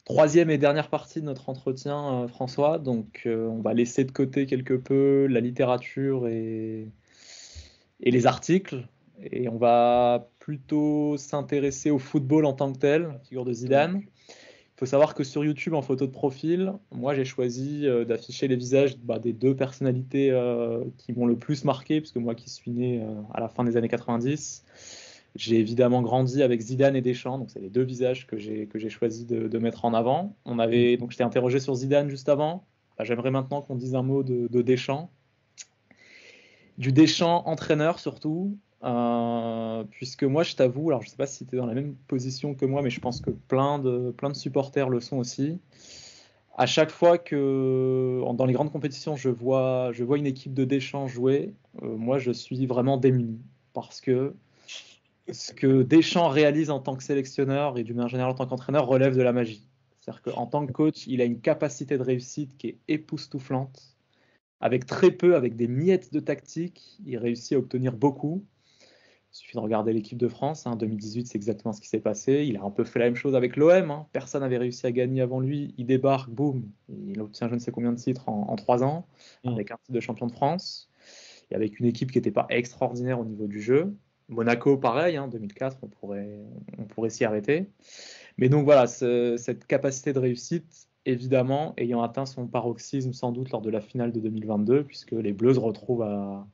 Troisième et dernière partie de notre entretien, François. Donc, on va laisser de côté quelque peu la littérature et les articles. Et on va plutôt s'intéresser au football en tant que tel, la figure de Zidane. Il faut savoir que sur YouTube, en photo de profil, moi j'ai choisi d'afficher les visages des deux personnalités qui m'ont le plus marqué, puisque moi qui suis né à la fin des années 90, j'ai évidemment grandi avec Zidane et Deschamps, donc c'est les deux visages que j'ai choisi de mettre en avant. Donc je t'ai interrogé sur Zidane juste avant. J'aimerais maintenant qu'on dise un mot de Deschamps, du Deschamps entraîneur surtout, puisque moi je t'avoue, alors je sais pas si tu es dans la même position que moi, mais je pense que plein de supporters le sont aussi. À chaque fois que dans les grandes compétitions je vois une équipe de Deschamps jouer, moi je suis vraiment démuni parce que ce que Deschamps réalise en tant que sélectionneur et d'une manière générale en tant qu'entraîneur relève de la magie. C'est-à-dire qu'en tant que coach, il a une capacité de réussite qui est époustouflante. Avec des miettes de tactique, il réussit à obtenir beaucoup. Il suffit de regarder l'équipe de France. 2018, c'est exactement ce qui s'est passé. Il a un peu fait la même chose avec l'OM. Personne n'avait réussi à gagner avant lui. Il débarque, boum, il obtient je ne sais combien de titres en 3 ans, avec un titre de champion de France, et avec une équipe qui n'était pas extraordinaire au niveau du jeu. Monaco, pareil, 2004, on pourrait s'y arrêter. Mais donc voilà, cette capacité de réussite, évidemment, ayant atteint son paroxysme sans doute lors de la finale de 2022, puisque les Bleus se retrouvent à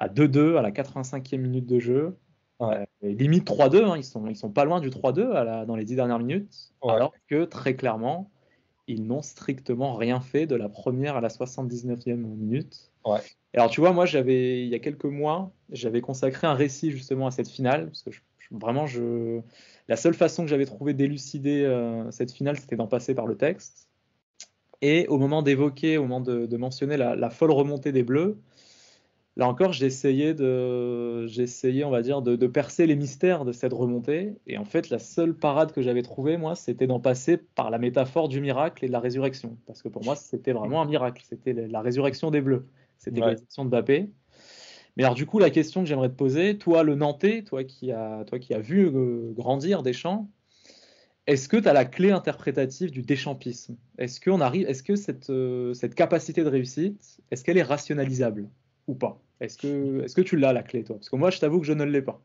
2-2 à la 85e minute de jeu. Ouais, Et limite 3-2, ils sont pas loin du 3-2 dans les 10 dernières minutes, ouais, alors que très clairement, ils n'ont strictement rien fait de la première à la 79e minute. ouais. Et alors tu vois, moi, il y a quelques mois, j'avais consacré un récit justement à cette finale, parce que vraiment, la seule façon que j'avais trouvé d'élucider cette finale, c'était d'en passer par le texte. Et au moment de mentionner la folle remontée des Bleus, là encore, j'ai essayé, on va dire, de percer les mystères de cette remontée. Et en fait, la seule parade que j'avais trouvée, moi, c'était d'en passer par la métaphore du miracle et de la résurrection. Parce que pour moi, c'était vraiment un miracle. C'était la résurrection des Bleus. Cette Ouais. égalisation de Mbappé. Mais alors, du coup, la question que j'aimerais te poser, toi, le Nantais, toi qui as vu grandir Deschamps, est-ce que tu as la clé interprétative du déchampisme? Est-ce que cette capacité de réussite, est-ce qu'elle est rationalisable ou pas? Est-ce que tu l'as la clé, toi? Parce que moi, je t'avoue que je ne l'ai pas.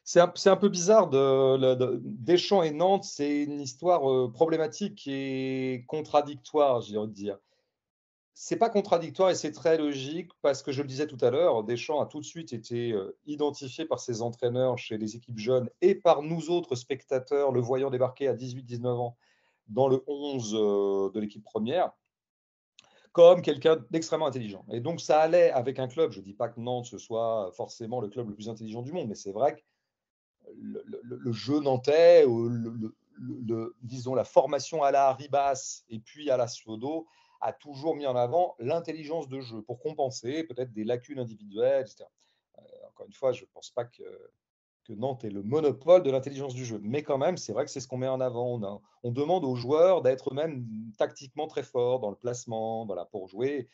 C'est un peu bizarre Deschamps et Nantes, c'est une histoire problématique et contradictoire, j'ai envie de dire. C'est pas contradictoire et c'est très logique parce que je le disais tout à l'heure, Deschamps a tout de suite été identifié par ses entraîneurs chez les équipes jeunes et par nous autres spectateurs, le voyant débarquer à 18-19 ans dans le 11 de l'équipe première, comme quelqu'un d'extrêmement intelligent. Et donc ça allait avec un club, je ne dis pas que Nantes ce soit forcément le club le plus intelligent du monde, mais c'est vrai que le jeu nantais, disons la formation à la Ribas et puis à la Sodo a toujours mis en avant l'intelligence de jeu pour compenser peut-être des lacunes individuelles, etc. Encore une fois, je ne pense pas que Nantes ait le monopole de l'intelligence du jeu. Mais quand même, c'est vrai que c'est ce qu'on met en avant. On demande aux joueurs d'être même tactiquement très forts dans le placement, voilà, pour jouer.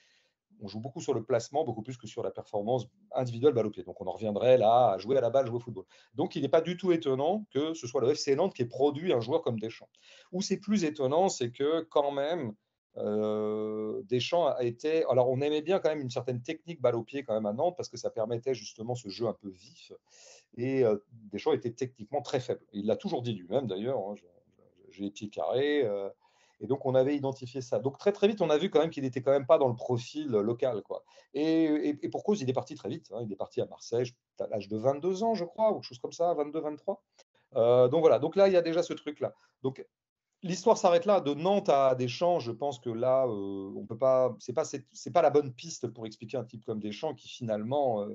On joue beaucoup sur le placement, beaucoup plus que sur la performance individuelle balle au pied. Donc on en reviendrait là à jouer à la balle, jouer au football. Donc il n'est pas du tout étonnant que ce soit le FC Nantes qui ait produit un joueur comme Deschamps. Où c'est plus étonnant, c'est que quand même, Deschamps a été. Alors on aimait bien quand même une certaine technique balle au pied quand même à Nantes parce que ça permettait justement ce jeu un peu vif. Et Deschamps était techniquement très faible. Il l'a toujours dit lui-même d'ailleurs. J'ai les pieds carrés. Et donc, on avait identifié ça. Donc, très, très vite, on a vu quand même qu'il n'était quand même pas dans le profil local, quoi. Et pour cause, il est parti très vite. Il est parti à Marseille à l'âge de 22 ans, je crois, ou quelque chose comme ça, 22-23. Donc, voilà. Donc là, il y a déjà ce truc-là. Donc, l'histoire s'arrête là. De Nantes à Deschamps, je pense que là, on peut pas. C'est pas la bonne piste pour expliquer un type comme Deschamps qui finalement,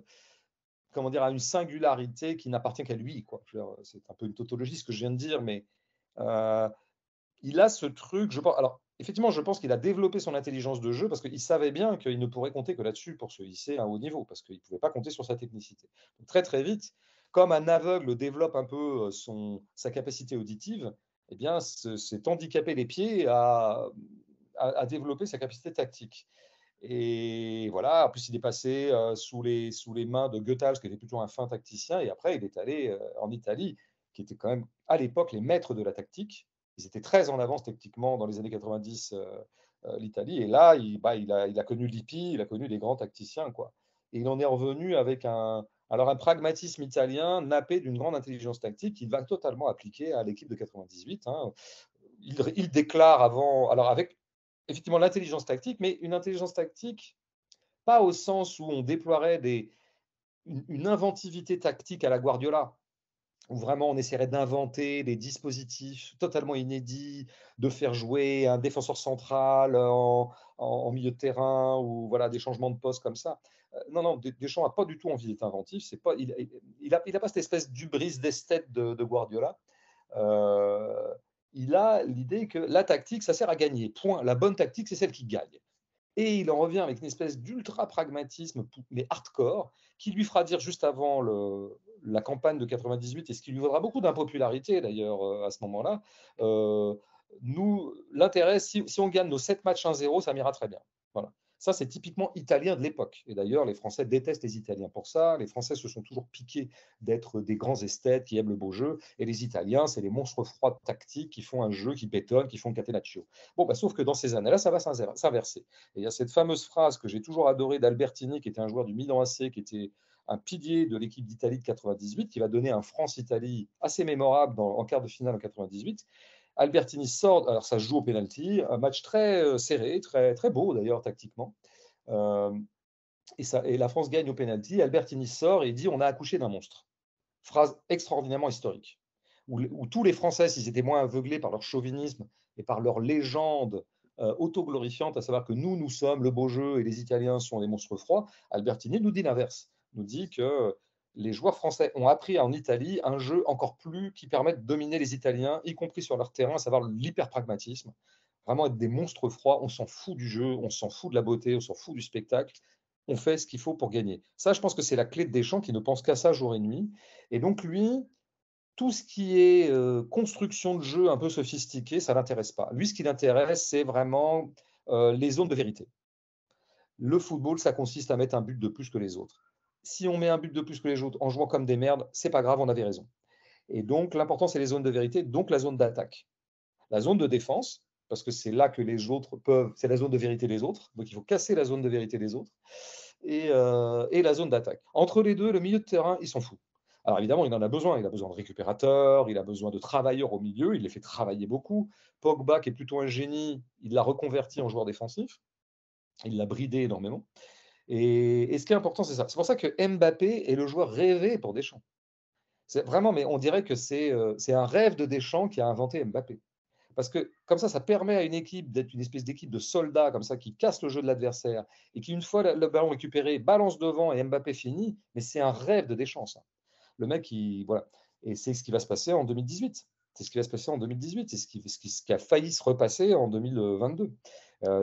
comment dire, a une singularité qui n'appartient qu'à lui, quoi. C'est un peu une tautologie ce que je viens de dire, mais euh, il a ce truc, je pense. Alors, effectivement, je pense qu'il a développé son intelligence de jeu parce qu'il savait bien qu'il ne pourrait compter que là-dessus pour se hisser à un haut niveau, parce qu'il ne pouvait pas compter sur sa technicité. Donc, très, très vite, comme un aveugle développe un peu sa capacité auditive, eh bien, c'est handicaper les pieds à développer sa capacité tactique. Et voilà, en plus, il est passé sous les mains de Goethals, qui était plutôt un fin tacticien, et après, il est allé en Italie, qui était quand même à l'époque les maîtres de la tactique. Ils étaient très en avance techniquement dans les années 90, l'Italie. Et là, il a connu Lippi, il a connu des grands tacticiens, quoi. Et il en est revenu avec un pragmatisme italien nappé d'une grande intelligence tactique qu'il va totalement appliquer à l'équipe de 98. Hein. Il déclare avant, alors avec effectivement l'intelligence tactique, mais une intelligence tactique pas au sens où on déploierait une inventivité tactique à la Guardiola, où vraiment on essaierait d'inventer des dispositifs totalement inédits, de faire jouer un défenseur central en milieu de terrain, ou voilà, des changements de poste comme ça. Non, non, Deschamps n'a pas du tout envie d'être inventif. C'est pas, il a pas cette espèce d'hubris d'esthète de Guardiola. Euh, il a l'idée que la tactique, ça sert à gagner. Point. La bonne tactique, c'est celle qui gagne. Et il en revient avec une espèce d'ultra pragmatisme, mais hardcore, qui lui fera dire juste avant la campagne de 98, et ce qui lui vaudra beaucoup d'impopularité d'ailleurs à ce moment-là, nous, l'intérêt, si on gagne nos 7 matchs 1-0, ça m'ira très bien. Voilà. Ça, c'est typiquement italien de l'époque. Et d'ailleurs, les Français détestent les Italiens pour ça. Les Français se sont toujours piqués d'être des grands esthètes qui aiment le beau jeu. Et les Italiens, c'est les monstres froids tactiques qui font un jeu, qui bétonnent, qui font catenaccio. Bon, bah, sauf que dans ces années-là, ça va s'inverser. Et il y a cette fameuse phrase que j'ai toujours adorée d'Albertini, qui était un joueur du Milan AC, qui était un pilier de l'équipe d'Italie de 98, qui va donner un France-Italie assez mémorable en quart de finale en 98. Albertini sort, alors ça se joue au penalty, un match très serré, très, très beau d'ailleurs tactiquement. Euh, et la France gagne au penalty. Albertini sort et dit on a accouché d'un monstre. Phrase extraordinairement historique. Où tous les Français, s'ils étaient moins aveuglés par leur chauvinisme et par leur légende autoglorifiante, à savoir que nous sommes le beau jeu et les Italiens sont des monstres froids, Albertini nous dit l'inverse. Nous dit que les joueurs français ont appris en Italie un jeu encore plus qui permet de dominer les Italiens, y compris sur leur terrain, à savoir l'hyper-pragmatisme. Vraiment être des monstres froids, on s'en fout du jeu, on s'en fout de la beauté, on s'en fout du spectacle. On fait ce qu'il faut pour gagner. Ça, je pense que c'est la clé de Deschamps qui ne pense qu'à ça jour et nuit. Et donc, lui, tout ce qui est construction de jeu un peu sophistiqué, ça ne l'intéresse pas. Lui, ce qui l'intéresse, c'est vraiment les zones de vérité. Le football, ça consiste à mettre un but de plus que les autres. Si on met un but de plus que les autres en jouant comme des merdes, c'est pas grave, on avait raison. Et donc, l'important, c'est les zones de vérité, donc la zone d'attaque. La zone de défense, parce que c'est là que les autres peuvent, c'est la zone de vérité des autres, donc il faut casser la zone de vérité des autres, et la zone d'attaque. Entre les deux, le milieu de terrain, il s'en fout. Alors évidemment, il en a besoin. Il a besoin de récupérateurs, il a besoin de travailleurs au milieu, il les fait travailler beaucoup. Pogba, qui est plutôt un génie, il l'a reconverti en joueur défensif. Il l'a bridé énormément. Et ce qui est important, c'est ça. C'est pour ça que Mbappé est le joueur rêvé pour Deschamps. C'est vraiment, mais on dirait que c'est un rêve de Deschamps qui a inventé Mbappé. Parce que comme ça permet à une équipe d'être une espèce d'équipe de soldats comme ça qui casse le jeu de l'adversaire et qui, une fois le ballon récupéré, balance devant et Mbappé finit. Mais c'est un rêve de Deschamps, ça. Le mec, voilà. Et c'est ce qui va se passer en 2018. C'est ce qui va se passer en 2018. C'est ce qui a failli se repasser en 2022.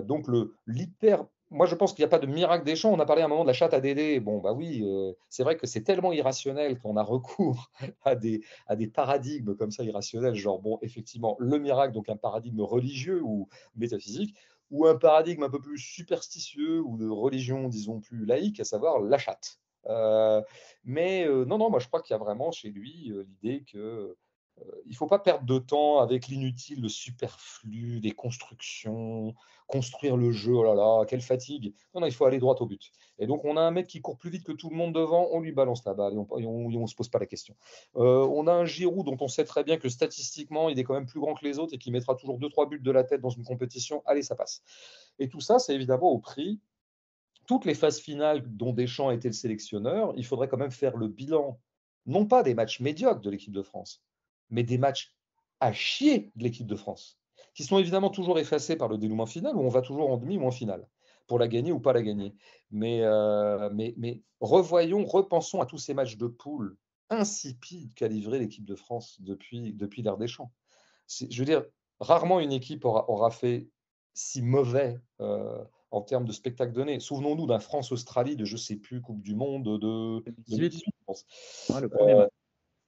Donc, l'hyper. Moi, je pense qu'il n'y a pas de miracle des champs. On a parlé à un moment de la chatte à Dédé. Bon, bah oui, c'est vrai que c'est tellement irrationnel qu'on a recours à des paradigmes comme ça irrationnels. Genre, bon, effectivement, le miracle, donc un paradigme religieux ou métaphysique, ou un paradigme un peu plus superstitieux ou de religion, disons, plus laïque, à savoir la chatte. Mais non, non, moi je crois qu'il y a vraiment chez lui l'idée que il ne faut pas perdre de temps avec l'inutile, le superflu, des constructions, construire le jeu, oh là là, quelle fatigue. Non, non, il faut aller droit au but. Et donc, on a un mec qui court plus vite que tout le monde devant, on lui balance la balle et on ne se pose pas la question. On a un Giroud dont on sait très bien que statistiquement, il est quand même plus grand que les autres et qui mettra toujours 2-3 buts de la tête dans une compétition. Allez, ça passe. Et tout ça, c'est évidemment au prix. Toutes les phases finales dont Deschamps était le sélectionneur, il faudrait quand même faire le bilan, non pas des matchs médiocres de l'équipe de France, mais des matchs à chier de l'équipe de France, qui sont évidemment toujours effacés par le dénouement final, où on va toujours en demi ou en finale, pour la gagner ou pas la gagner. Mais revoyons, repensons à tous ces matchs de poule insipides qu'a livré l'équipe de France depuis l'ère Deschamps. Je veux dire, rarement une équipe aura fait si mauvais en termes de spectacle donné. Souvenons-nous d'un France-Australie de je ne sais plus, Coupe du Monde de 2018, 2018, je pense. ouais, le premier match.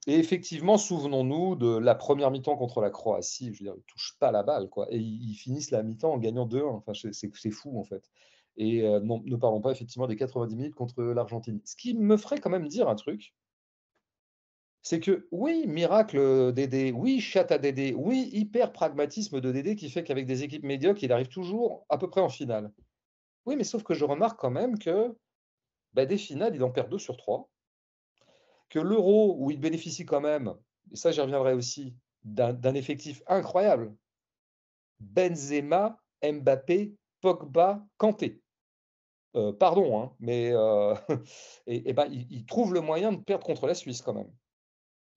Et effectivement, souvenons-nous de la première mi-temps contre la Croatie. Je veux dire, ils ne touchent pas la balle, quoi. Et ils finissent la mi-temps en gagnant 2-1. Enfin, c'est fou, en fait. Et non, ne parlons pas effectivement des 90 minutes contre l'Argentine. Ce qui me ferait quand même dire un truc, C'est que oui, miracle Dédé, oui, chatte à Dédé, oui, hyper pragmatisme de Dédé qui fait qu'avec des équipes médiocres, il arrive toujours à peu près en finale. Oui, mais sauf que je remarque quand même que, bah, des finales, il en perd 2 sur 3, que l'Euro où il bénéficie quand même, et ça j'y reviendrai aussi, d'un effectif incroyable. Benzema, Mbappé, Pogba, Kanté. Pardon, hein, mais et bah, il trouve le moyen de perdre contre la Suisse quand même,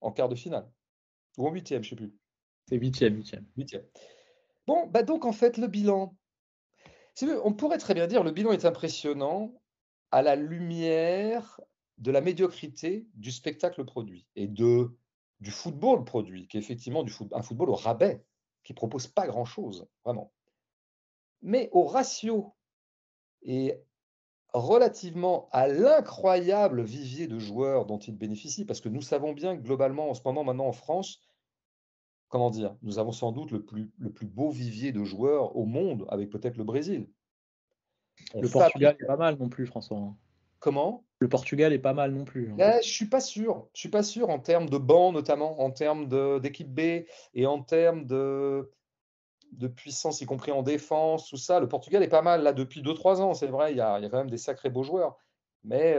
en quart de finale ou en huitième, je sais plus, C'est huitième, huitième. huitième. Bon, bah, donc en fait, le bilan, si tu veux, on pourrait très bien dire le bilan est impressionnant à la lumière de la médiocrité du spectacle produit et du football produit, qui est effectivement un football au rabais, qui propose pas grand-chose, vraiment. Mais au ratio et relativement à l'incroyable vivier de joueurs dont il bénéficie, parce que nous savons bien que globalement, en ce moment, maintenant en France, comment dire, nous avons sans doute le plus beau vivier de joueurs au monde, avec peut-être le Brésil. On Le Portugal fabrique. est pas mal non plus, François, hein. Comment? Le Portugal est pas mal non plus, hein. Je suis pas sûr. Je suis pas sûr en termes de banc notamment, en termes d'équipe B et en termes de puissance, y compris en défense, tout ça. Le Portugal est pas mal là depuis 2-3 ans, c'est vrai, il y a quand même des sacrés beaux joueurs. Mais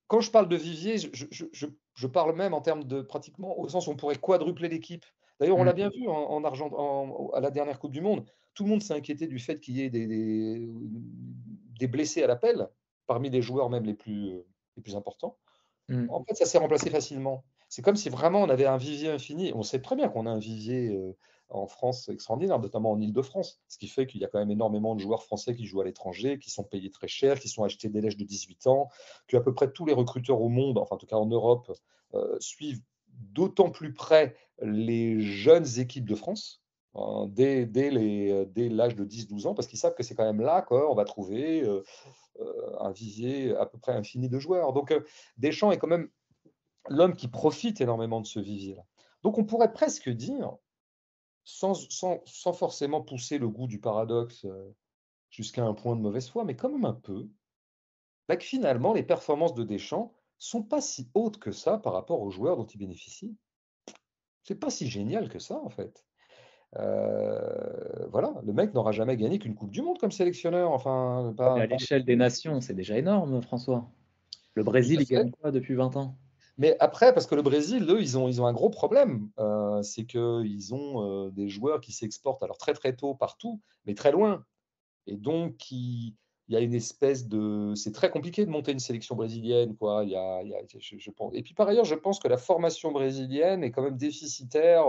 quand je parle de vivier, je parle même en termes de pratiquement au sens où on pourrait quadrupler l'équipe. D'ailleurs, on Mmh. l'a bien vu en Argent à la dernière coupe du monde. Tout le monde s'est inquiété du fait qu'il y ait des blessés à l'appel, parmi les joueurs même les plus importants. Mmh. En fait, ça s'est remplacé facilement. C'est comme si vraiment on avait un vivier infini. On sait très bien qu'on a un vivier en France extraordinaire, notamment en Île-de-France, ce qui fait qu'il y a quand même énormément de joueurs français qui jouent à l'étranger, qui sont payés très cher, qui sont achetés dès l'âge de 18 ans, que à peu près tous les recruteurs au monde, enfin en tout cas en Europe, suivent d'autant plus près les jeunes équipes de France, hein, dès l'âge de 10-12 ans, parce qu'ils savent que c'est quand même là qu'on va trouver un vivier à peu près infini de joueurs. Donc Deschamps est quand même l'homme qui profite énormément de ce vivier-là. Donc on pourrait presque dire, sans forcément pousser le goût du paradoxe jusqu'à un point de mauvaise foi, mais quand même un peu, bah, que finalement les performances de Deschamps sont pas si hautes que ça par rapport aux joueurs dont il bénéficie. C'est pas si génial que ça en fait. Voilà, le mec n'aura jamais gagné qu'une Coupe du Monde comme sélectionneur, enfin Ouais, mais à pas l'échelle des nations, c'est déjà énorme, François. Le tout à Brésil, il fait. gagne quoi depuis 20 ans? Mais après, parce que le Brésil, eux, ils ont un gros problème. C'est qu'ils ont des joueurs qui s'exportent alors très très tôt partout, mais très loin. Et donc, il y a une espèce de. C'est très compliqué de monter une sélection brésilienne, quoi. Je pense. Et puis par ailleurs, je pense que la formation brésilienne est quand même déficitaire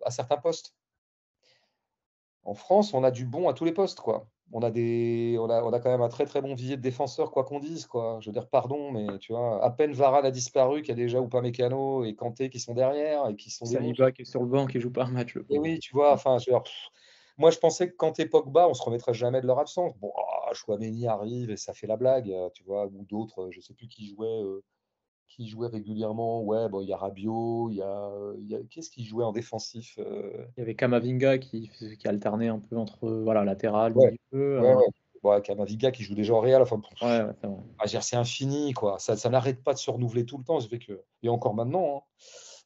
à certains postes. En France, on a du bon à tous les postes, quoi. On a quand même un très très bon vivier de défenseurs, quoi qu'on dise, quoi. Je veux dire, pardon, mais tu vois, à peine Varane a disparu, qu'il y a déjà Upamecano et Kanté qui sont derrière et qui sont des monstres. Saliba qui est sur le banc, qui joue pas un match, le Et pauvre. oui, tu vois, enfin, moi je pensais que Kanté Pogba, on se remettrait jamais de leur absence. Bon, Chouameni arrive et ça fait la blague, tu vois, ou d'autres, je sais plus qui jouait régulièrement. Ouais, bon, il y a Rabiot, qu'est-ce qui jouait en défensif Il y avait Camavinga qui alternait un peu entre voilà, latéral, Ouais, milieu. ouais, ouais. Ouais, Camavinga qui joue déjà au Real, enfin, Ouais, ouais, c'est vrai. je veux dire, c'est infini, quoi. Ça n'arrête pas de se renouveler tout le temps. Ça fait que, et encore maintenant,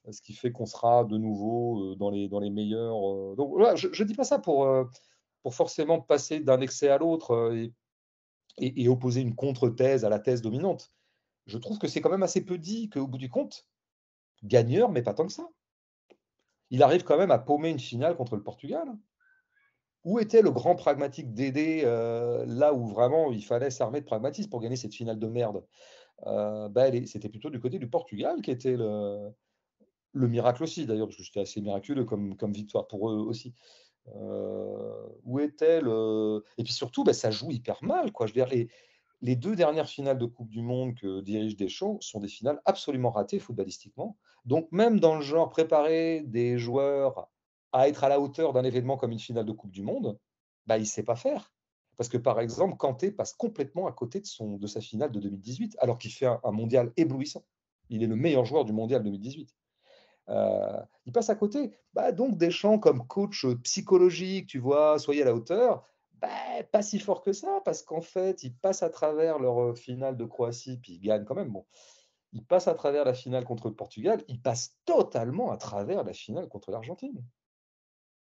hein, ce qui fait qu'on sera de nouveau dans les meilleurs. Donc voilà, je dis pas ça pour forcément passer d'un excès à l'autre et opposer une contre-thèse à la thèse dominante. Je trouve que c'est quand même assez peu dit qu'au bout du compte, gagneur, mais pas tant que ça. Il arrive quand même à paumer une finale contre le Portugal. Où était le grand pragmatique Dédé là où vraiment il fallait s'armer de pragmatisme pour gagner cette finale de merde? Bah, c'était plutôt du côté du Portugal qui était le miracle aussi d'ailleurs, parce que c'était assez miraculeux comme victoire pour eux aussi. Où était le et puis surtout, bah, ça joue hyper mal, quoi. Je veux dire les 2 dernières finales de coupe du monde que dirige Deschamps sont des finales absolument ratées footballistiquement. Donc même dans le genre préparer des joueurs à être à la hauteur d'un événement comme une finale de coupe du monde, bah, il sait pas faire. Parce que par exemple, Kanté passe complètement à côté de sa finale de 2018, alors qu'il fait un mondial éblouissant. Il est le meilleur joueur du mondial 2018. Il passe à côté. Bah, donc Deschamps comme coach psychologique, tu vois, soyez à la hauteur, bah, pas si fort que ça, parce qu'en fait, ils passent à travers leur finale de Croatie, puis ils gagnent quand même. Bon. il passe à travers la finale contre le Portugal, il passe totalement à travers la finale contre l'Argentine.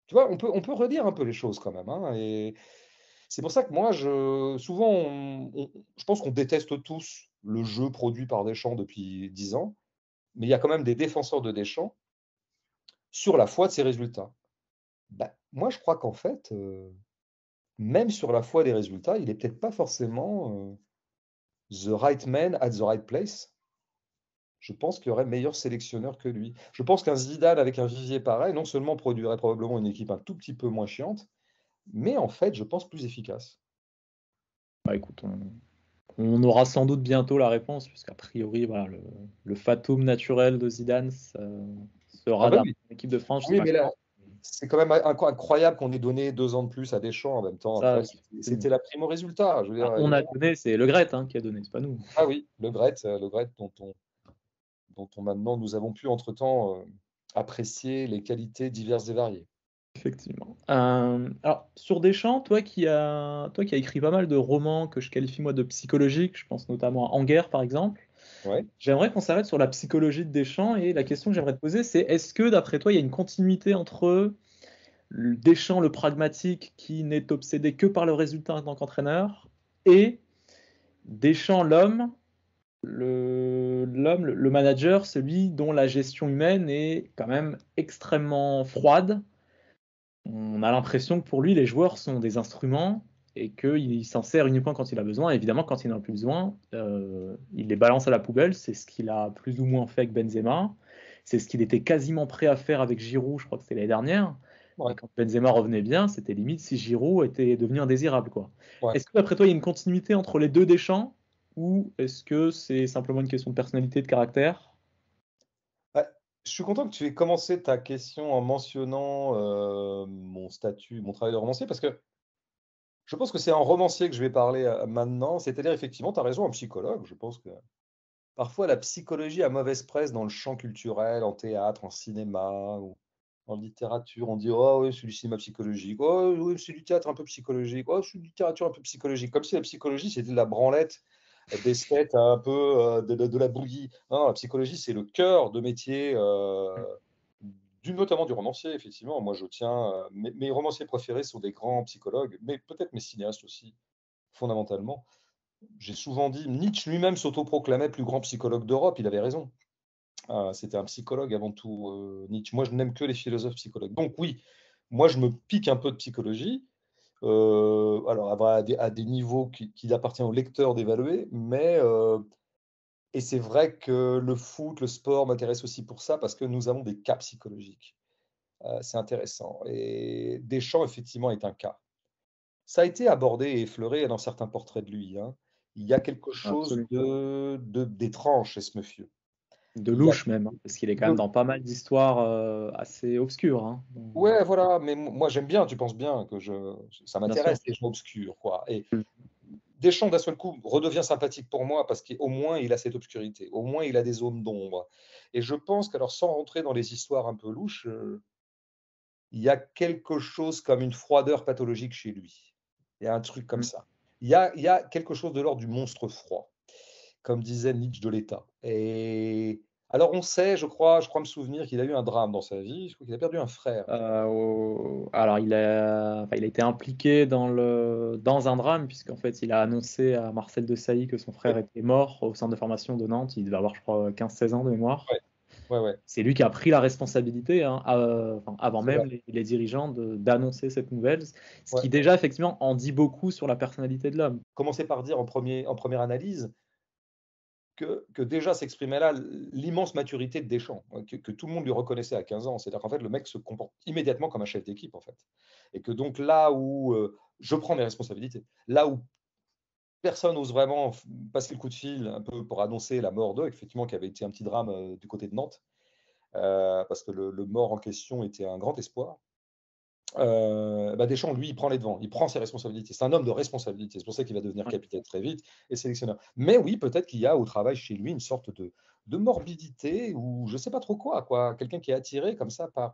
Tu vois, on peut redire un peu les choses quand même, hein, et c'est pour ça que moi, souvent, je pense qu'on déteste tous le jeu produit par Deschamps depuis 10 ans, mais il y a quand même des défenseurs de Deschamps sur la foi de ses résultats. Bah, moi, je crois qu'en fait, même sur la foi des résultats, il est peut-être pas forcément, the right man at the right place. Je pense qu'il y aurait meilleur sélectionneur que lui. Je pense qu'un Zidane avec un vivier pareil, non seulement produirait probablement une équipe un tout petit peu moins chiante, mais en fait, je pense plus efficace. Bah écoute, on aura sans doute bientôt la réponse, puisqu'a priori, voilà, le fatum naturel de Zidane Ah sera bah dans oui, l'équipe de France, je sais oui, pas mais là, quand. c'est quand même incroyable qu'on ait donné 2 ans de plus à Deschamps en même temps. Ça, Après, effectivement. c'était la prime au résultat. Je veux Ah, dire, on a donné, c'est Le Gret qui a donné, c'est pas nous. ah oui, Le Gret dont maintenant nous avons pu entre-temps apprécier les qualités diverses et variées. Effectivement. Alors, sur Deschamps, toi qui as écrit pas mal de romans que je qualifie moi de psychologiques, je pense notamment à En guerre par exemple, Ouais. j'aimerais qu'on s'arrête sur la psychologie de Deschamps et la question que j'aimerais te poser, c'est est-ce que d'après toi il y a une continuité entre Deschamps le pragmatique qui n'est obsédé que par le résultat en tant qu'entraîneur et Deschamps l'homme, le manager, celui dont la gestion humaine est quand même extrêmement froide. On a l'impression que pour lui, les joueurs sont des instruments et qu'il s'en sert uniquement quand il a besoin. Évidemment, quand il n'en a plus besoin, il les balance à la poubelle. C'est ce qu'il a plus ou moins fait avec Benzema. C'est ce qu'il était quasiment prêt à faire avec Giroud, je crois que c'était l'année dernière. Ouais, Et quand Benzema revenait bien, c'était limite si Giroud était devenu indésirable, quoi. ouais. Est-ce que, d'après toi, il y a une continuité entre les deux Deschamps ou est-ce que c'est simplement une question de personnalité, de caractère? Ouais, je suis content que tu aies commencé ta question en mentionnant mon statut, mon travail de romancier, parce que je pense que c'est en romancier que je vais parler maintenant. C'est-à-dire, effectivement, tu as raison, un psychologue. Je pense que parfois la psychologie a mauvaise presse dans le champ culturel, en théâtre, en cinéma ou en littérature. On dit: «Oh oui, c'est du cinéma psychologique. Oh oui, c'est du théâtre un peu psychologique. Oh, c'est une littérature un peu psychologique». Comme si la psychologie, c'était de la branlette, des sketchs un peu, de la bouillie. Non, la psychologie, c'est le cœur de métier, notamment du romancier, effectivement. Moi, je tiens, mes romanciers préférés sont des grands psychologues, mais peut-être mes cinéastes aussi, fondamentalement. J'ai souvent dit, Nietzsche lui-même s'autoproclamait plus grand psychologue d'Europe, il avait raison. C'était un psychologue avant tout, Nietzsche. Moi, je n'aime que les philosophes psychologues. Donc oui, moi, je me pique un peu de psychologie, alors à des niveaux qu'il appartient au lecteur d'évaluer, mais et c'est vrai que le foot, le sport m'intéresse aussi pour ça, parce que nous avons des cas psychologiques. C'est intéressant et Deschamps, effectivement, est un cas. Ça a été abordé et effleuré dans certains portraits de lui, hein. Il y a quelque chose Absolument. d'étrange chez ce monsieur. De Il y a louche même, hein, parce qu'il est quand même de dans pas mal d'histoires assez obscures, hein. Ouais, voilà, mais moi j'aime bien, tu penses bien que ça Bien sûr. m'intéresse les gens obscurs, quoi, et Mm. Deschamps, d'un seul coup, redevient sympathique pour moi parce qu'au moins il a cette obscurité, au moins il a des zones d'ombre, et je pense qu'alors, sans rentrer dans les histoires un peu louches, il y a quelque chose comme une froideur pathologique chez lui. Il y a un truc comme Mm. ça. Il y a quelque chose de l'ordre du monstre froid, comme disait Nietzsche de l'État. Et alors on sait, je crois me souvenir qu'il a eu un drame dans sa vie, je crois qu'il a perdu un frère. Alors il a été impliqué dans un drame, puisqu'en fait il a annoncé à Marcel Desailly que son frère Oui, était mort au centre de formation de Nantes. Il devait avoir, je crois, 15-16 ans de mémoire. ouais, ouais, ouais, C'est lui qui a pris la responsabilité, hein, enfin, avant c'est vrai, même les dirigeants, d'annoncer cette nouvelle, ce ouais. qui déjà effectivement en dit beaucoup sur la personnalité de l'homme. Commencer par dire en première analyse que déjà s'exprimait là l'immense maturité de Deschamps, que tout le monde lui reconnaissait à 15 ans. C'est-à-dire qu'en fait, le mec se comporte immédiatement comme un chef d'équipe, en fait. Et que donc là où je prends mes responsabilités, là où personne n'ose vraiment passer le coup de fil un peu pour annoncer la mort d'eux, effectivement, qui avait été un petit drame du côté de Nantes, parce que le mort en question était un grand espoir. Bah Deschamps, lui, il prend les devants, il prend ses responsabilités. C'est un homme de responsabilité. C'est pour ça qu'il va devenir Ouais. capitaine très vite et sélectionneur. Mais oui, peut-être qu'il y a au travail chez lui une sorte de morbidité ou je ne sais pas trop quoi. Quelqu'un qui est attiré comme ça par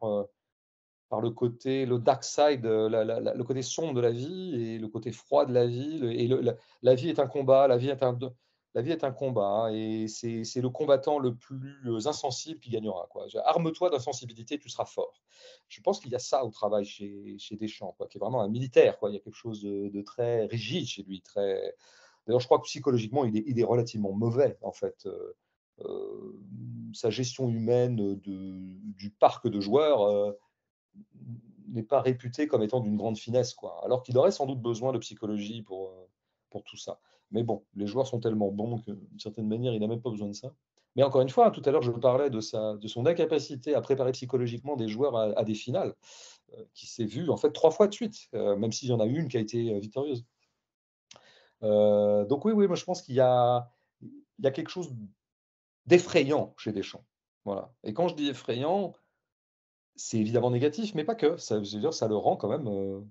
le côté, le dark side, le côté sombre de la vie et le côté froid de la vie. La vie est un combat, La vie est un combat, hein, et c'est le combattant le plus insensible qui gagnera, quoi. Arme-toi d'insensibilité, tu seras fort. Je pense qu'il y a ça au travail chez Deschamps, quoi, qui est vraiment un militaire, quoi. Il y a quelque chose de très rigide chez lui. D'ailleurs, je crois que psychologiquement, il est relativement mauvais, en fait. Sa gestion humaine du parc de joueurs n'est pas réputée comme étant d'une grande finesse, quoi. Alors qu'il aurait sans doute besoin de psychologie pour tout ça. Mais bon, les joueurs sont tellement bons que, d'une certaine manière, il n'a même pas besoin de ça. Mais encore une fois, tout à l'heure, je parlais de son incapacité à préparer psychologiquement des joueurs à des finales, qui s'est vu en fait 3 fois de suite, même s'il y en a une qui a été victorieuse. Donc oui, oui, moi je pense qu'il y a quelque chose d'effrayant chez Deschamps. Voilà. Et quand je dis effrayant, c'est évidemment négatif, mais pas que. Ça, je veux dire, ça le rend quand même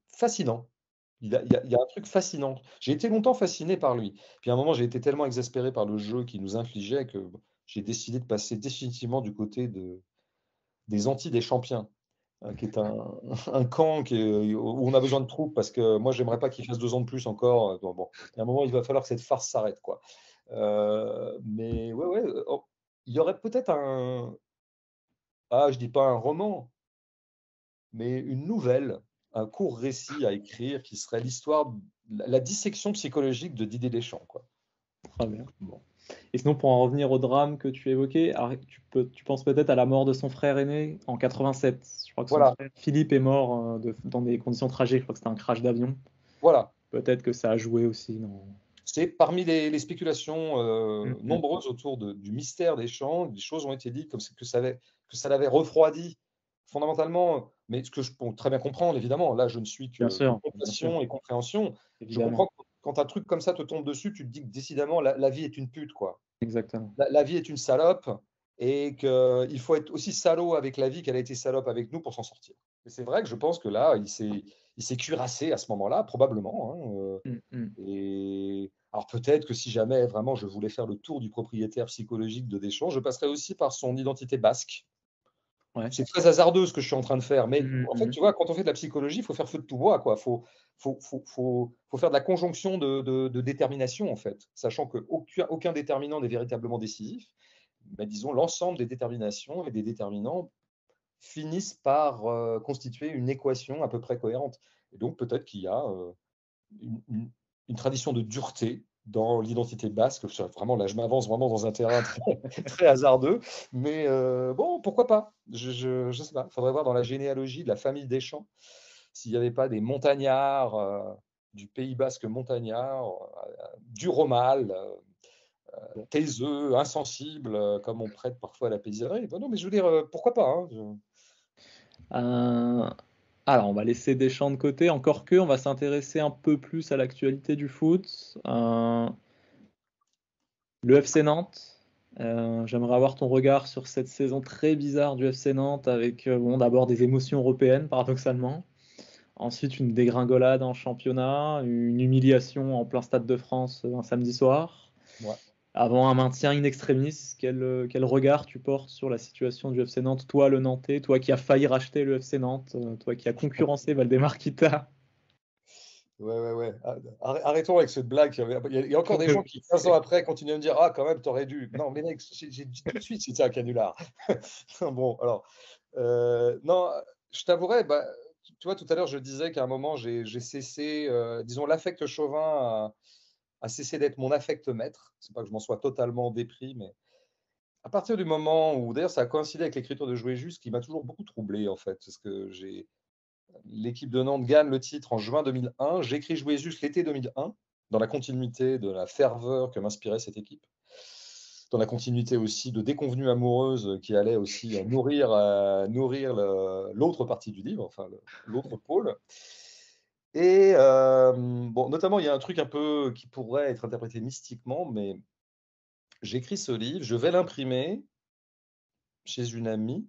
fascinant. Il y a un truc fascinant. J'ai été longtemps fasciné par lui. Puis à un moment, j'ai été tellement exaspéré par le jeu qu'il nous infligeait que j'ai décidé de passer définitivement du côté des anti-Deschampiens, qui est un camp où on a besoin de troupes parce que moi, j'aimerais pas qu'il fasse 2 ans de plus encore. Donc, bon, à un moment, il va falloir que cette farce s'arrête, quoi. Mais ouais, ouais, il y aurait peut-être je dis pas un roman, mais une nouvelle, un court récit à écrire qui serait l'histoire, la dissection psychologique de Didier Deschamps, quoi. Très bien. Bon. Et sinon, pour en revenir au drame que tu évoquais, alors, tu penses peut-être à la mort de son frère aîné en 87. Je crois que son Voilà, frère Philippe est mort dans des conditions tragiques. Je crois que c'était un crash d'avion. voilà. Peut-être que ça a joué aussi dans. C'est parmi les spéculations Mhm. nombreuses autour du mystère Deschamps. Des choses ont été dites comme que ça l'avait refroidi fondamentalement, mais ce que je peux très bien comprendre, évidemment. Là, je ne suis Bien que sûr, bien sûr, compassion et compréhension. Je comprends évidemment, que quand un truc comme ça te tombe dessus, tu te dis que décidément, la vie est une pute, quoi. exactement. La vie est une salope et qu'il faut être aussi salaud avec la vie qu'elle a été salope avec nous pour s'en sortir. Et c'est vrai que je pense que là, il s'est cuirassé à ce moment-là, probablement, hein, Mhm. et alors peut-être que si jamais vraiment je voulais faire le tour du propriétaire psychologique de Deschamps, je passerais aussi par son identité basque. Ouais. C'est très hasardeux ce que je suis en train de faire, mais en fait, Mhm. tu vois, quand on fait de la psychologie, il faut faire feu de tout bois, quoi. Faut faire de la conjonction de détermination, en fait, sachant qu'aucun déterminant n'est véritablement décisif. Mais disons, l'ensemble des déterminations et des déterminants finissent par constituer une équation à peu près cohérente. Et donc, peut-être qu'il y a une, une- une tradition de dureté dans l'identité basque. Vraiment, là, je m'avance vraiment dans un terrain très, très hasardeux. Mais bon, pourquoi pas? Je sais pas. Il faudrait voir dans la généalogie de la famille Deschamps s'il n'y avait pas des montagnards du Pays basque montagnard, du Romal, Bon. taiseux, insensibles, comme on prête parfois à la paysannerie. Ben non, mais je veux dire, pourquoi pas, hein, Euh, Alors, on va laisser Deschamps de côté, encore que on va s'intéresser un peu plus à l'actualité du foot. Le FC Nantes. J'aimerais avoir ton regard sur cette saison très bizarre du FC Nantes avec bon, d'abord des émotions européennes, paradoxalement. Ensuite, une dégringolade en championnat, une humiliation en plein Stade de France un samedi soir. Ouais. Avant un maintien in extremis, quel regard tu portes sur la situation du FC Nantes, toi le Nantais, toi qui as failli racheter le FC Nantes, toi qui as concurrencé Valdemar Kita. Ouais, ouais, ouais. Arrêtons avec cette blague. Il y a encore des gens qui, 15 ans après, continuent à me dire: «Ah, quand même, t'aurais dû». Non, mais mec, j'ai dit tout de suite c'était un canular. Bon, alors, non, je t'avouerai, bah, tu vois, tout à l'heure, je disais qu'à un moment, j'ai cessé, disons, l'affect chauvin a cessé d'être mon affect maître. C'est pas que je m'en sois totalement dépris, mais à partir du moment où d'ailleurs, ça a coïncidé avec l'écriture de Jouer juste, qui m'a toujours beaucoup troublé, en fait, parce que l'équipe de Nantes gagne le titre en juin 2001. J'écris Jouer juste l'été 2001, dans la continuité de la ferveur que m'inspirait cette équipe, dans la continuité aussi de déconvenues amoureuses qui allaient aussi nourrir l'autre partie du livre, enfin l'autre pôle. Et bon, notamment, il y a un truc un peu qui pourrait être interprété mystiquement, mais j'écris ce livre, je vais l'imprimer chez une amie,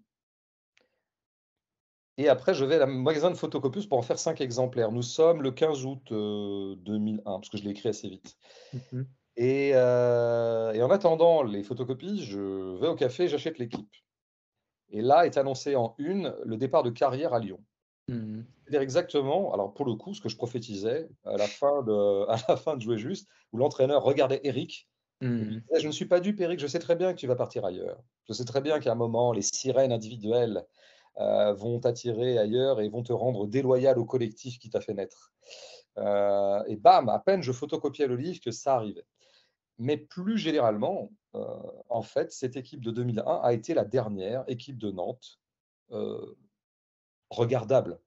et après, je vais à la magasin de photocopieuse pour en faire 5 exemplaires. Nous sommes le 15 août 2001, parce que je l'ai écrit assez vite. Mhm. Et en attendant les photocopies, je vais au café, j'achète l'équipe. Et là est annoncé en une le départ de Carrière à Lyon. Mhm. C'est-à-dire exactement, alors pour le coup, ce que je prophétisais à la fin à la fin de Jouer juste, où l'entraîneur regardait Eric et lui Mhm. disait: «Je ne suis pas dupe Eric, je sais très bien que tu vas partir ailleurs. Je sais très bien qu'à un moment, les sirènes individuelles, vont t'attirer ailleurs et vont te rendre déloyal au collectif qui t'a fait naître». Et bam, à peine je photocopiais le livre que ça arrivait. Mais plus généralement, en fait, cette équipe de 2001 a été la dernière équipe de Nantes, heu, regardable.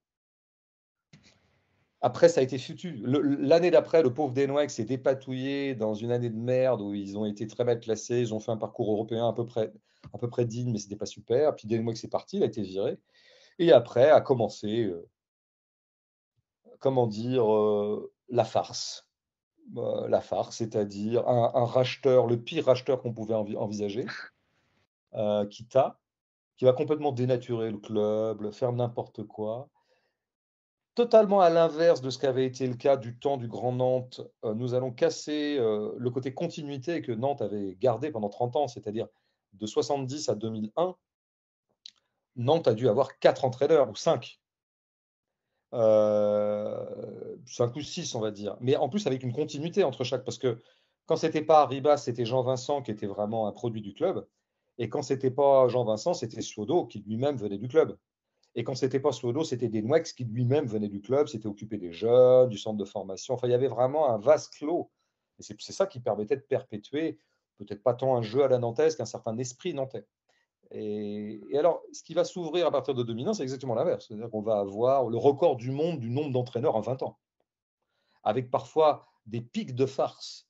Après, ça a été foutu. L'année d'après, le pauvre Denouac s'est dépatouillé dans une année de merde où ils ont été très mal classés. Ils ont fait un parcours européen à peu près digne, mais c'était pas super. Puis Denouac c'est parti, il a été viré. Et après a commencé, comment dire, la farce. La farce, c'est-à-dire un racheteur, le pire racheteur qu'on pouvait envisager, Kita, qui va complètement dénaturer le club, faire n'importe quoi. Totalement à l'inverse de ce qu'avait été le cas du temps du Grand Nantes, nous allons casser, le côté continuité que Nantes avait gardé pendant 30 ans, c'est-à-dire de 70 à 2001, Nantes a dû avoir 4 entraîneurs ou 5, 5 ou 6 on va dire, mais en plus avec une continuité entre chaque parce que quand c'était pas Arribas, c'était Jean Vincent qui était vraiment un produit du club et quand c'était pas Jean Vincent, c'était Suodo qui lui-même venait du club. Et quand c'était pas Slodo, c'était Denouex qui lui-même venait du club, s'était occupé des jeunes, du centre de formation. Enfin, il y avait vraiment un vase clos. Et c'est ça qui permettait de perpétuer, peut-être pas tant un jeu à la nantaise qu'un certain esprit nantais. Et alors, ce qui va s'ouvrir à partir de 2001, c'est exactement l'inverse. C'est-à-dire qu'on va avoir le record du monde du nombre d'entraîneurs en 20 ans, avec parfois des pics de farce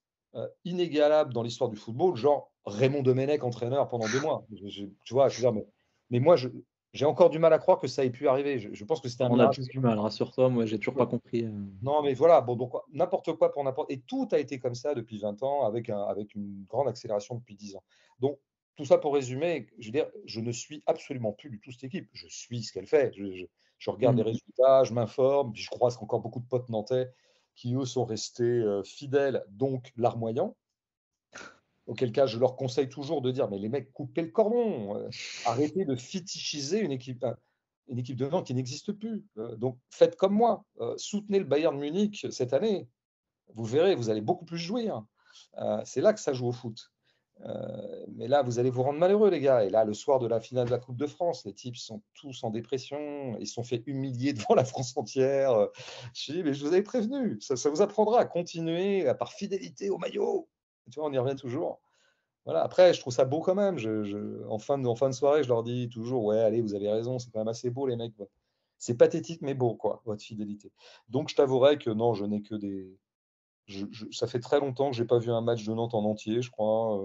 inégalables dans l'histoire du football, genre Raymond Domenech, entraîneur pendant 2 mois. Tu vois, je veux dire, mais moi, j'ai encore du mal à croire que ça ait pu arriver. Je pense que c'était un On a miracle. tous du mal, rassure-toi, moi j'ai toujours pas compris. Non, mais voilà, bon, donc n'importe quoi pour n'importe. Et tout a été comme ça depuis 20 ans, avec une grande accélération depuis 10 ans. Donc, tout ça pour résumer, je veux dire, je ne suis absolument plus du tout cette équipe. Je suis ce qu'elle fait. Je regarde les Mhm. résultats, je m'informe, puis je croise encore beaucoup de potes nantais qui, eux, sont restés fidèles, donc larmoyants. Auquel cas, je leur conseille toujours de dire: «Mais les mecs, coupez le cordon, arrêtez de fétichiser une équipe de Nantes qui n'existe plus. Donc faites comme moi, soutenez le Bayern Munich cette année. Vous verrez, vous allez beaucoup plus jouir. C'est là que ça joue au foot. Mais là, vous allez vous rendre malheureux, les gars. Et là, le soir de la finale de la Coupe de France, les types sont tous en dépression. Ils se sont fait humilier devant la France entière. Je dis: «Mais je vous avais prévenu, ça vous apprendra à continuer par fidélité au maillot». Tu vois, on y revient toujours. Voilà, après, je trouve ça beau quand même. En fin de soirée, je leur dis toujours: «Ouais, allez, vous avez raison, c'est quand même assez beau, les mecs. C'est pathétique, mais beau, quoi, votre fidélité». Donc, je t'avouerai que non, je n'ai que des. Ça fait très longtemps que j'ai pas vu un match de Nantes en entier, je crois.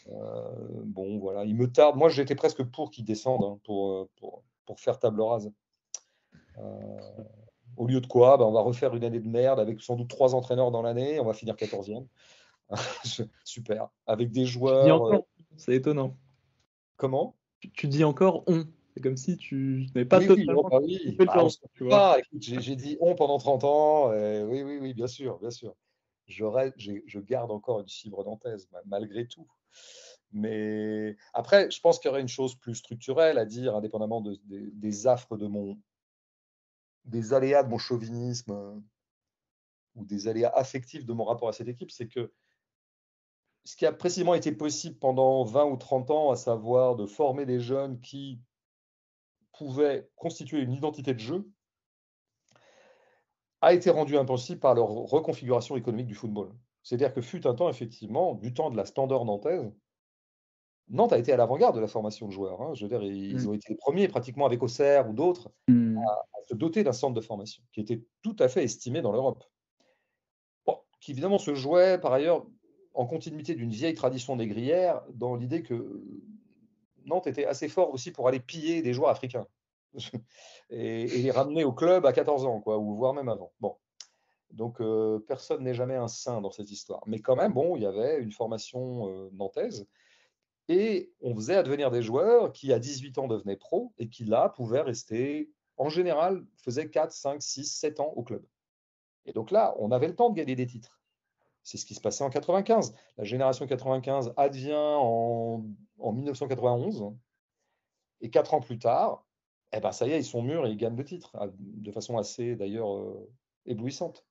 Bon, voilà, il me tarde. Moi, j'étais presque pour qu'ils descendent hein, pour faire table rase. Euh, Au lieu de quoi, ben, on va refaire une année de merde avec sans doute 3 entraîneurs dans l'année. On va finir 14e. Super. Avec des Tu dis joueurs. encore, c'est étonnant. Comment? Tu dis encore on. C'est comme si tu n'avais pas Oui, oui, oh, totalement bah oui, coupé le bah, on cordon, se trompe tu vois. pas. Écoute, j'ai dit «on» pendant 30 ans, oui, oui, oui, bien sûr, bien sûr. Je garde encore une fibre nantaise malgré tout. Mais après, je pense qu'il y aurait une chose plus structurelle à dire, indépendamment des affres des aléas de mon chauvinisme, ou des aléas affectifs de mon rapport à cette équipe, c'est que ce qui a précisément été possible pendant 20 ou 30 ans, à savoir de former des jeunes qui pouvaient constituer une identité de jeu, a été rendu impossible par leur reconfiguration économique du football. C'est-à-dire que fut un temps, effectivement, du temps de la Standard nantaise, Nantes a été à l'avant-garde de la formation de joueurs. Hein. Je veux dire, ils Mm. ont été les premiers, pratiquement avec Auxerre ou d'autres, Mm. à se doter d'un centre de formation qui était tout à fait estimé dans l'Europe. Bon, qui évidemment se jouait par ailleurs en continuité d'une vieille tradition négrière, dans l'idée que Nantes était assez fort aussi pour aller piller des joueurs africains et les ramener au club à 14 ans, quoi, ou voire même avant. Bon. Donc, personne n'est jamais un saint dans cette histoire. Mais quand même, bon, il y avait une formation nantaise et on faisait advenir des joueurs qui, à 18 ans, devenaient pros et qui, là, pouvaient rester, en général, faisaient 4, 5, 6, 7 ans au club. Et donc là, on avait le temps de gagner des titres. C'est ce qui se passait en 95. La génération 95 advient en 1991 et 4 ans plus tard, eh ben ça y est, ils sont mûrs et ils gagnent le titre, de façon assez d'ailleurs éblouissante.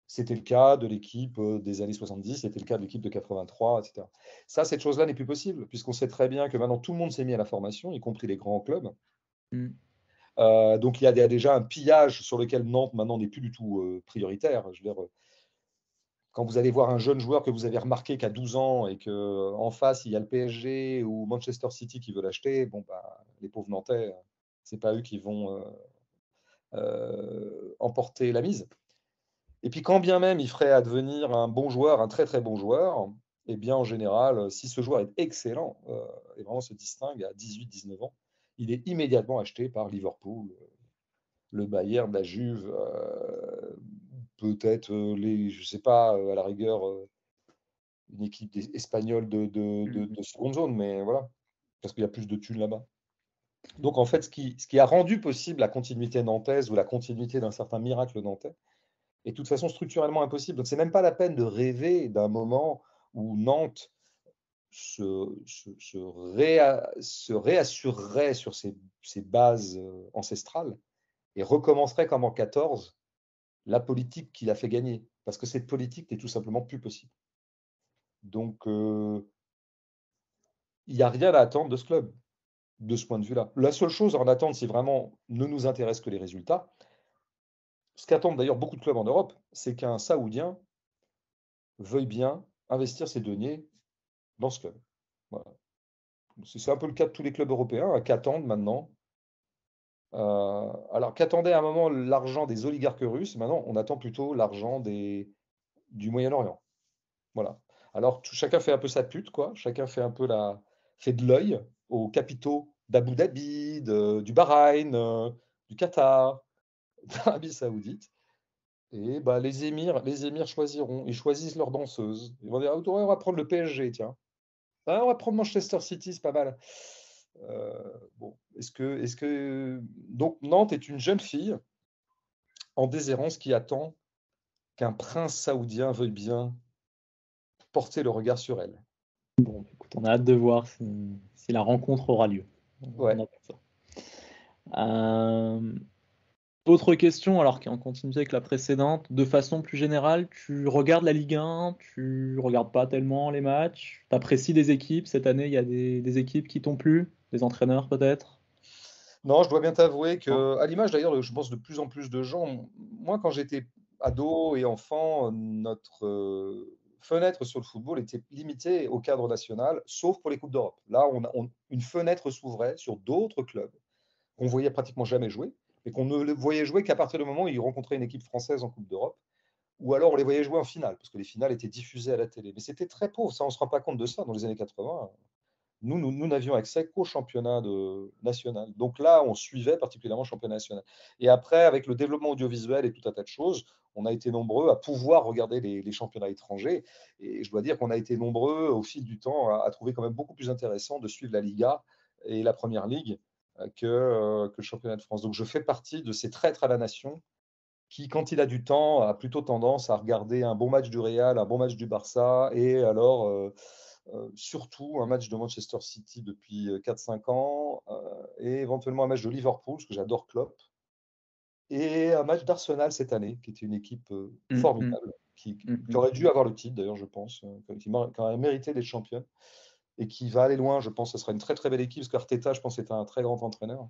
C'était le cas de l'équipe des années 70, c'était le cas de l'équipe de 83, etc. Ça, cette chose-là n'est plus possible, puisqu'on sait très bien que maintenant tout le monde s'est mis à la formation, y compris les grands clubs. Donc il y a déjà un pillage sur lequel Nantes maintenant n'est plus du tout prioritaire. Je veux dire, quand vous allez voir un jeune joueur que vous avez remarqué qui a 12 ans et qu'en face il y a le PSG ou Manchester City qui veut l'acheter, bon, bah, les pauvres Nantais, c'est pas eux qui vont emporter la mise. Et puis quand bien même il ferait advenir un bon joueur, un très très bon joueur, eh bien en général, si ce joueur est excellent et vraiment se distingue à 18-19 ans, il est immédiatement acheté par Liverpool, le Bayern, la Juve, peut-être je sais pas, à la rigueur, une équipe espagnole de seconde zone, mais voilà, parce qu'il y a plus de thunes là-bas. Donc en fait, ce qui a rendu possible la continuité nantaise ou la continuité d'un certain miracle nantais est de toute façon structurellement impossible. Donc c'est même pas la peine de rêver d'un moment où Nantes se réassurerait sur ses bases ancestrales et recommencerait comme en 14 la politique qu'il a fait gagner. Parce que cette politique n'est tout simplement plus possible. Donc, il n'y a rien à attendre de ce club, de ce point de vue-là. La seule chose à en attendre, si vraiment ne nous intéresse que les résultats, ce qu'attendent d'ailleurs beaucoup de clubs en Europe, c'est qu'un Saoudien veuille bien investir ses deniers dans ce club. Voilà. C'est un peu le cas de tous les clubs européens, qu'attendent maintenant. Alors qu'attendait à un moment l'argent des oligarques russes, maintenant on attend plutôt l'argent du Moyen-Orient. Voilà. Alors chacun fait un peu sa pute, quoi. Chacun fait un peu fait de l'œil aux capitaux d'Abu Dhabi, du Bahreïn, du Qatar, d'Arabie Saoudite. Et bah, les émirs choisiront. Ils choisissent leur danseuse. Ils vont dire, ah, on va prendre le PSG, tiens. Ah, on va prendre Manchester City, c'est pas mal. Bon, donc Nantes est une jeune fille en déshérence qui attend qu'un prince saoudien veuille bien porter le regard sur elle. Bon, écoute, on a hâte de voir si la rencontre aura lieu. Ouais. On attend ça. Autre question, alors qui est en continuité avec la précédente, de façon plus générale, tu regardes la Ligue 1, tu regardes pas tellement les matchs, tu apprécies des équipes, cette année il y a des équipes qui t'ont plu, des entraîneurs peut-être? Non, je dois bien t'avouer Non. que, à l'image d'ailleurs, je pense de plus en plus de gens, moi quand j'étais ado et enfant, notre fenêtre sur le football était limitée au cadre national, sauf pour les Coupes d'Europe. Là, une fenêtre s'ouvrait sur d'autres clubs qu'on voyait pratiquement jamais jouer, et qu'on ne les voyait jouer qu'à partir du moment où ils rencontraient une équipe française en Coupe d'Europe, ou alors on les voyait jouer en finale, parce que les finales étaient diffusées à la télé. Mais c'était très pauvre, ça, on ne se rend pas compte de ça dans les années 80. Nous n'avions accès qu'au championnat national. Donc là, on suivait particulièrement le championnat national. Et après, avec le développement audiovisuel et tout un tas de choses, on a été nombreux à pouvoir regarder les championnats étrangers. Et je dois dire qu'on a été nombreux au fil du temps à trouver quand même beaucoup plus intéressant de suivre la Liga et la Première Ligue que le championnat de France. Donc je fais partie de ces traîtres à la nation qui, quand il a du temps, a plutôt tendance à regarder un bon match du Real, un bon match du Barça, et alors surtout un match de Manchester City depuis 4-5 ans, et éventuellement un match de Liverpool, parce que j'adore Klopp, et un match d'Arsenal cette année, qui était une équipe formidable, qui aurait dû avoir le titre d'ailleurs, je pense, qui aurait mérité d'être championne, et qui va aller loin, je pense que ce sera une très très belle équipe, parce qu'Arteta, je pense, est un très grand entraîneur.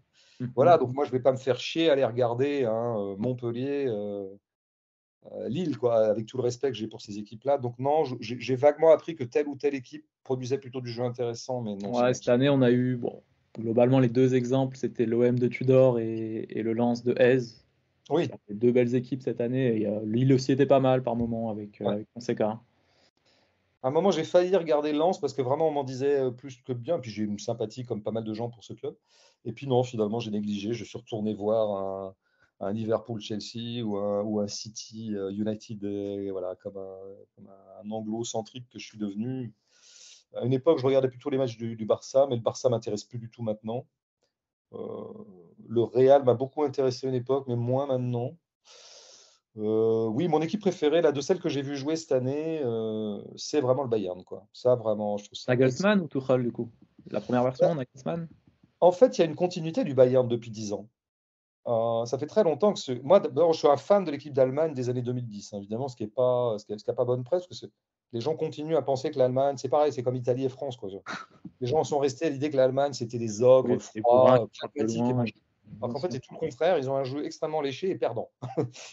Voilà, donc moi je ne vais pas me faire chier à aller regarder Montpellier, Lille, quoi, avec tout le respect que j'ai pour ces équipes-là. Donc non, j'ai vaguement appris que telle ou telle équipe produisait plutôt du jeu intéressant, mais non, Ouais, cette année on a eu, bon, globalement les deux exemples, c'était l'OM de Tudor et le Lens de Hez. oui. Les deux belles équipes cette année, et Lille aussi était pas mal par moment Ouais. avec Fonseca. À un moment, j'ai failli regarder Lens parce que vraiment, on m'en disait plus que bien. Puis j'ai une sympathie, comme pas mal de gens, pour ce club. Et puis non, finalement, j'ai négligé. Je suis retourné voir un Liverpool-Chelsea ou un City United, voilà, comme un anglo-centrique que je suis devenu. À une époque, je regardais plutôt les matchs du Barça, mais le Barça m'intéresse plus du tout maintenant. Le Real m'a beaucoup intéressé à une époque, mais moins maintenant. Oui, mon équipe préférée, là, de celles que j'ai vues jouer cette année, c'est vraiment le Bayern, quoi. Ça, vraiment, je trouve ça excellent. Nagelsmann ou Tuchel du coup? La première version, Nagelsmann? En fait, il y a une continuité du Bayern depuis 10 ans. Ça fait très longtemps que moi, d'abord, je suis un fan de l'équipe d'Allemagne des années 2010, hein, évidemment, ce qui n'a pas bonne presse, parce que les gens continuent à penser que l'Allemagne, c'est pareil, c'est comme Italie et France, quoi. Les gens en sont restés à l'idée que l'Allemagne, c'était des ogres Oui, les bourrins qui froids, sont un peu pragmatiques et loin, machin. Alors bien qu'en fait, sûr. c'est tout le contraire. Ils ont un jeu extrêmement léché et perdant.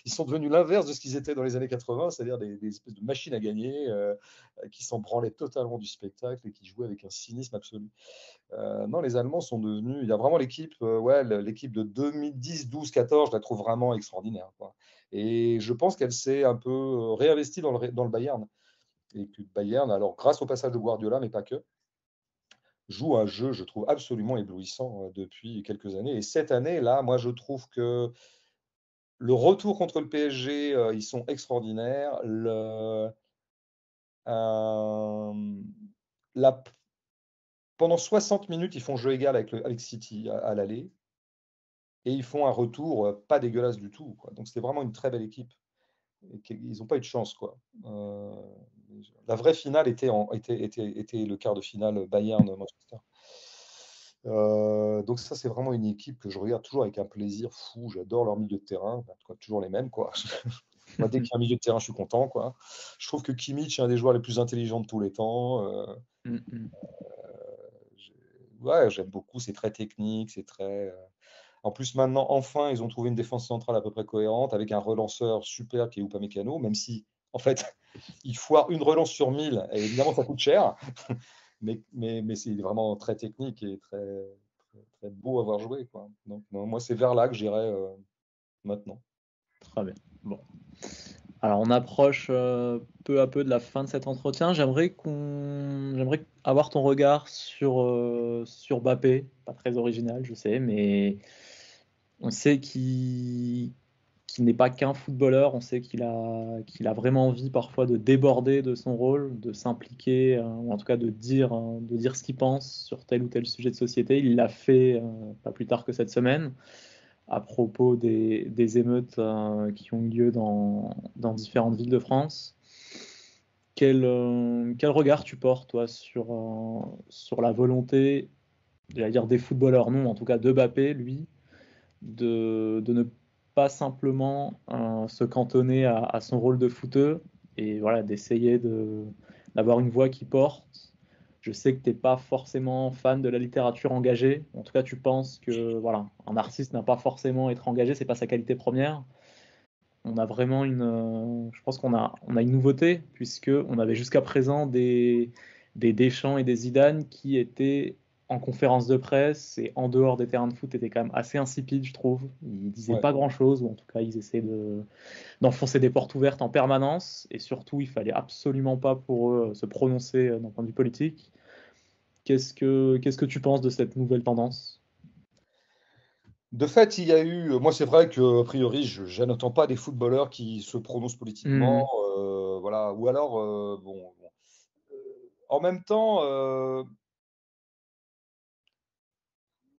Ils sont devenus l'inverse de ce qu'ils étaient dans les années 80, c'est-à-dire des espèces de machines à gagner qui s'en branlaient totalement du spectacle et qui jouaient avec un cynisme absolu. Non, les Allemands sont devenus. Il y a vraiment l'équipe, ouais, l'équipe de 2010, 12, 14, je la trouve vraiment extraordinaire, quoi. Et je pense qu'elle s'est un peu réinvestie dans le Bayern. Et que Bayern, alors grâce au passage de Guardiola, mais pas que, joue un jeu, je trouve, absolument éblouissant depuis quelques années. Et cette année, là, moi, je trouve que le retour contre le PSG, ils sont extraordinaires. Euh, la- pendant 60 minutes, ils font jeu égal avec City à l'aller. Et ils font un retour pas dégueulasse du tout, quoi. Donc c'était vraiment une très belle équipe. Ils n'ont pas eu de chance, quoi. La vraie finale était le quart de finale Bayern-Manchester. Donc ça, c'est vraiment une équipe que je regarde toujours avec un plaisir fou. J'adore leur milieu de terrain, bah, quoi, toujours les mêmes, quoi. Moi, dès qu'il y a un milieu de terrain, je suis content, quoi. Je trouve que Kimmich est un des joueurs les plus intelligents de tous les temps. Mm, mm. J'ai- ouais, j'aime beaucoup. C'est très technique, c'est très. En plus, maintenant, enfin, ils ont trouvé une défense centrale à peu près cohérente avec un relanceur super qui est Upamecano, même si, en fait, il foire une relance sur 1000 et évidemment, ça coûte cher, mais c'est vraiment très technique et très beau à voir jouer, quoi. Donc, non, moi, c'est vers là que j'irai maintenant. Très bien. Bon. Alors, on approche peu à peu de la fin de cet entretien. J'aimerais avoir ton regard sur Mbappé. Pas très original, je sais, mais on sait qu'il n'est pas qu'un footballeur. On sait qu'il a vraiment envie parfois de déborder de son rôle, de s'impliquer, ou en tout cas de dire ce qu'il pense sur tel ou tel sujet de société. Il l'a fait pas plus tard que cette semaine à propos des émeutes qui ont eu lieu dans différentes villes de France. Quel regard tu portes, toi, sur la volonté, j'allais dire des footballeurs, non, en tout cas de Mbappé, lui, de ne pas simplement se cantonner à son rôle de footeux et voilà, d'essayer d'avoir une voix qui porte. Je sais que tu n'es pas forcément fan de la littérature engagée. En tout cas, tu penses que voilà, un artiste n'a pas forcément à être engagé, c'est pas sa qualité première. On a vraiment je pense qu'on a une nouveauté puisque on avait jusqu'à présent des Deschamps et des Zidane qui étaient en conférence de presse et en dehors des terrains de foot étaient quand même assez insipides, je trouve. Ils disaient Ouais. pas grand-chose ou en tout cas ils essaient d'enfoncer des portes ouvertes en permanence et surtout il fallait absolument pas pour eux se prononcer d'un point de vue politique. Qu'est-ce que tu penses de cette nouvelle tendance? De fait, il y a eu. Moi, c'est vrai que, a priori, je n'entends pas des footballeurs qui se prononcent politiquement. Mhm. Voilà. Ou alors, bon. En même temps,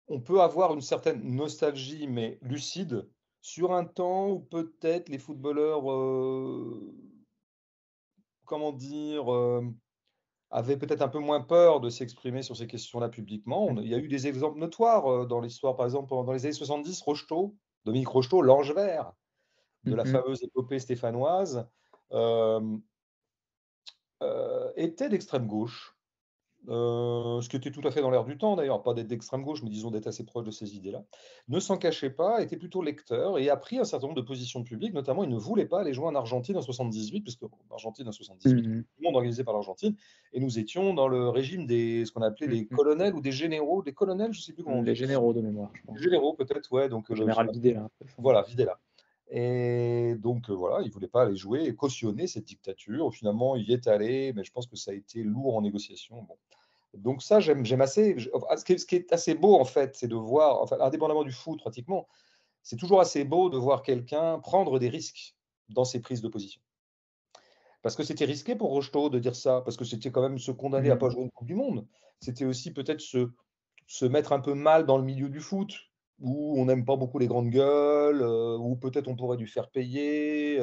on peut avoir une certaine nostalgie, mais lucide, sur un temps où peut-être les footballeurs, comment dire, avaient peut-être un peu moins peur de s'exprimer sur ces questions-là publiquement. Il y a eu des exemples notoires dans l'histoire, par exemple, dans les années 70, Rocheteau, Dominique Rocheteau, l'Ange vert de la Mhm. fameuse épopée stéphanoise, euh, était d'extrême gauche. Ce qui était tout à fait dans l'air du temps d'ailleurs, pas d'être d'extrême gauche, mais disons d'être assez proche de ces idées-là, ne s'en cachait pas, était plutôt lecteur et a pris un certain nombre de positions publiques, notamment il ne voulait pas aller jouer en Argentine en 78, puisque en Argentine en 78, Mhm. tout le monde organisé par l'Argentine, et nous étions dans le régime ce qu'on appelait des Mhm. colonels ou des généraux, des colonels, je ne sais plus comment on Les dit, généraux de mémoire, je des pense. généraux peut-être, ouais, donc Le général Videla. voilà, Videla. Et donc voilà, il ne voulait pas aller jouer et cautionner cette dictature. Finalement, il y est allé, mais je pense que ça a été lourd en négociation. Bon. Donc ça, j'aime assez. Ce qui est assez beau, en fait, c'est de voir, enfin, indépendamment du foot, pratiquement, c'est toujours assez beau de voir quelqu'un prendre des risques dans ses prises de position. Parce que c'était risqué pour Rocheteau de dire ça, parce que c'était quand même se condamner à ne pas Mhm. jouer une Coupe du Monde. C'était aussi peut-être se mettre un peu mal dans le milieu du foot, où on n'aime pas beaucoup les grandes gueules, où peut-être on pourrait lui faire payer.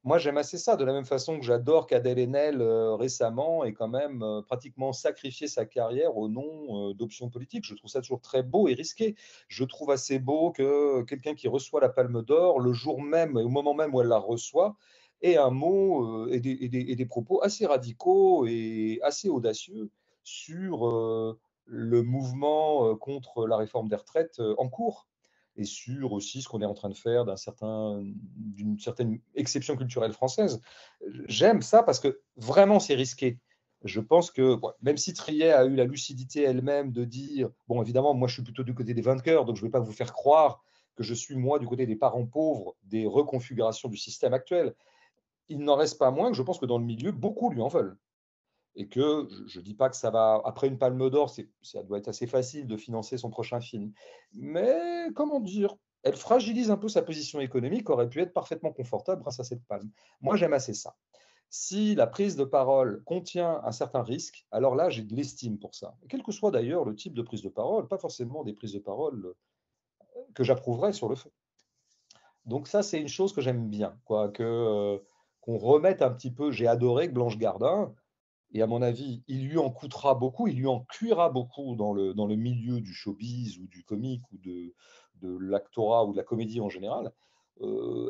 Moi, j'aime assez ça, de la même façon que j'adore qu'Adèle Haenel récemment ait quand même pratiquement sacrifié sa carrière au nom d'options politiques. Je trouve ça toujours très beau et risqué. Je trouve assez beau que quelqu'un qui reçoit la Palme d'Or, le jour même, au moment même où elle la reçoit, ait un mot et des propos assez radicaux et assez audacieux sur le mouvement contre la réforme des retraites en cours et sur aussi ce qu'on est en train de faire d'une certaine exception culturelle française. J'aime ça parce que vraiment c'est risqué. Je pense que, bon, même si Triet a eu la lucidité elle-même de dire, bon évidemment, moi je suis plutôt du côté des vainqueurs, donc je ne vais pas vous faire croire que je suis moi du côté des parents pauvres des reconfigurations du système actuel. Il n'en reste pas moins que je pense que dans le milieu, beaucoup lui en veulent et que je ne dis pas que ça va, après une palme d'or, ça doit être assez facile de financer son prochain film. Mais comment dire, elle fragilise un peu sa position économique, qui aurait pu être parfaitement confortable grâce à cette palme. Moi, j'aime assez ça. Si la prise de parole contient un certain risque, alors là, j'ai de l'estime pour ça. Quel que soit d'ailleurs le type de prise de parole, pas forcément des prises de parole que j'approuverais sur le fond. Donc ça, c'est une chose que j'aime bien, quoi, qu'on remette un petit peu. J'ai adoré que Blanche Gardin, et à mon avis, il lui en coûtera beaucoup, il lui en cuira beaucoup dans le milieu du showbiz ou du comique ou de l'actorat ou de la comédie en général,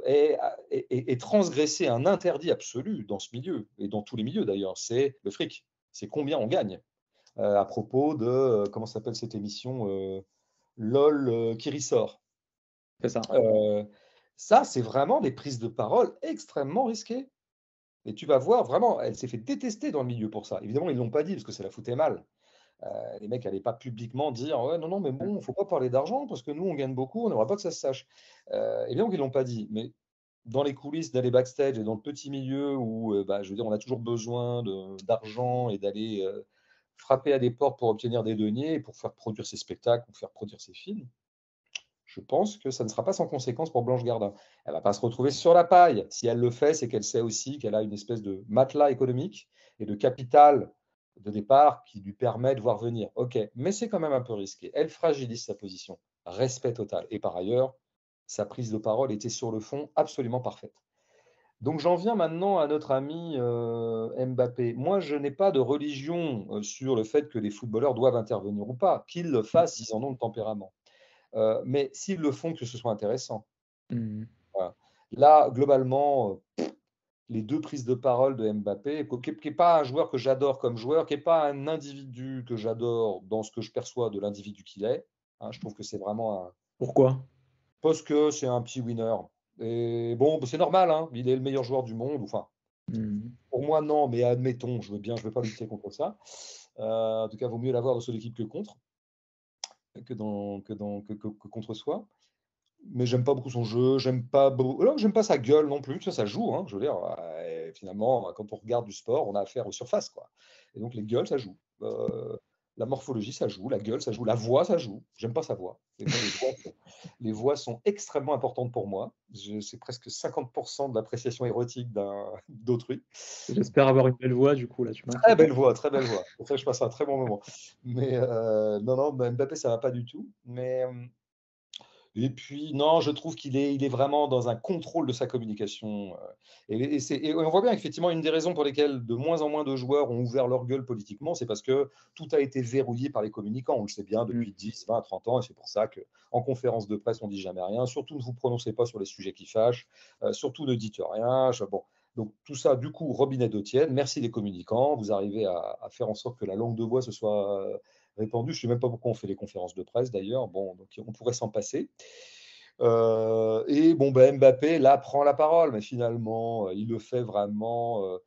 et transgresser un interdit absolu dans ce milieu, et dans tous les milieux d'ailleurs, c'est le fric. C'est combien on gagne. À propos de, comment s'appelle cette émission, LOL qui ressort. C'est ça. Ça, c'est vraiment des prises de parole extrêmement risquées. Et tu vas voir, vraiment, elle s'est fait détester dans le milieu pour ça. Évidemment, ils ne l'ont pas dit parce que ça la foutait mal. Les mecs n'allaient pas publiquement dire ouais, non, non, mais bon, il ne faut pas parler d'argent parce que nous, on gagne beaucoup, on n'aimerait pas que ça se sache. Évidemment qu'ils ne l'ont pas dit. Mais dans les coulisses, d'aller backstage et dans le petit milieu où, bah, je veux dire, on a toujours besoin d'argent et d'aller frapper à des portes pour obtenir des deniers et pour faire produire ses spectacles ou faire produire ses films, je pense que ça ne sera pas sans conséquence pour Blanche Gardin. Elle ne va pas se retrouver sur la paille. Si elle le fait, c'est qu'elle sait aussi qu'elle a une espèce de matelas économique et de capital de départ qui lui permet de voir venir. OK, mais c'est quand même un peu risqué. Elle fragilise sa position. Respect total. Et par ailleurs, sa prise de parole était sur le fond absolument parfaite. Donc j'en viens maintenant à notre ami Mbappé. Moi, je n'ai pas de religion sur le fait que les footballeurs doivent intervenir ou pas. Qu'ils le fassent, ils en ont le tempérament. Mais s'ils le font, que ce soit intéressant. Mhm. Voilà. Là, globalement, les deux prises de parole de Mbappé, qui n'est pas un joueur que j'adore comme joueur, qui n'est pas un individu que j'adore dans ce que je perçois de l'individu qu'il est. Hein, je trouve que c'est vraiment un. Pourquoi? Parce que c'est un petit winner. Et bon, bah, c'est normal, hein, il est le meilleur joueur du monde. Enfin, Mhm. pour moi, non, mais admettons, je veux bien, je ne veux pas lutter contre ça. En tout cas, il vaut mieux l'avoir dans son équipe que contre, que contre soi. Mais j'aime pas beaucoup son jeu, j'aime pas sa gueule non plus, ça joue, hein, je veux dire, finalement, quand on regarde du sport, on a affaire aux surfaces, quoi. Et donc les gueules, ça joue. La morphologie, ça joue, la gueule, ça joue, la voix, ça joue. J'aime pas sa voix. Et moi, les voix sont extrêmement importantes pour moi. C'est presque 50% de l'appréciation érotique d'autrui. J'espère avoir une belle voix, du coup, là, tu Très m'inquiètes. belle voix, très belle voix. Pour ça, je passe un très bon moment. Mais non, non, Mbappé, ça va pas du tout. Mais et puis, non, je trouve il est vraiment dans un contrôle de sa communication. Et on voit bien qu'effectivement, une des raisons pour lesquelles de moins en moins de joueurs ont ouvert leur gueule politiquement, c'est parce que tout a été verrouillé par les communicants. On le sait bien Mhm. depuis 10, 20, 30 ans. Et c'est pour ça qu'en conférence de presse, on dit jamais rien. Surtout, ne vous prononcez pas sur les sujets qui fâchent. Surtout, ne dites rien. Bon. Donc, tout ça, du coup, robinet d'eau tiède. Merci les communicants. Vous arrivez à faire en sorte que la langue de bois se soit répandu. Je ne sais même pas pourquoi on fait les conférences de presse d'ailleurs. Bon, donc on pourrait s'en passer. Et bon, ben, Mbappé, là, prend la parole, mais finalement, il le fait vraiment.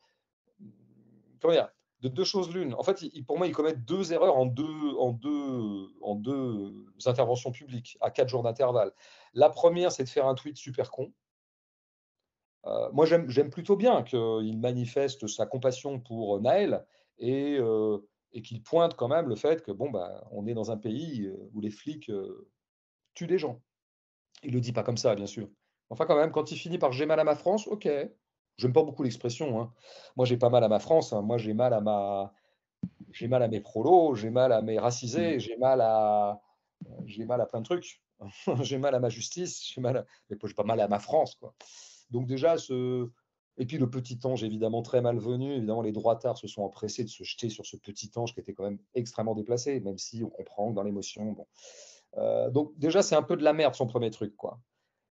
Comment dire, de deux choses l'une. En fait, pour moi, il commet deux erreurs en deux interventions publiques, à 4 jours d'intervalle. La première, c'est de faire un tweet super con. Moi, j'aime plutôt bien qu'il manifeste sa compassion pour Naël et qu'il pointe quand même le fait que bon, bah, on est dans un pays où les flics tuent des gens. Il ne le dit pas comme ça, bien sûr. Enfin, quand même, quand il finit par j'ai mal à ma France, ok. J'aime pas beaucoup l'expression, hein. Moi, j'ai pas mal à ma France, hein. Moi, j'ai mal à mes prolos, j'ai mal à mes racisés, j'ai mal à plein de trucs. J'ai mal à ma justice, mais j'ai pas mal à ma France, quoi. Donc déjà, Et puis le petit ange, évidemment, très malvenu. Évidemment, les droitards se sont empressés de se jeter sur ce petit ange qui était quand même extrêmement déplacé, même si on comprend que dans l'émotion. Bon. Donc déjà, c'est un peu de la merde son premier truc, quoi.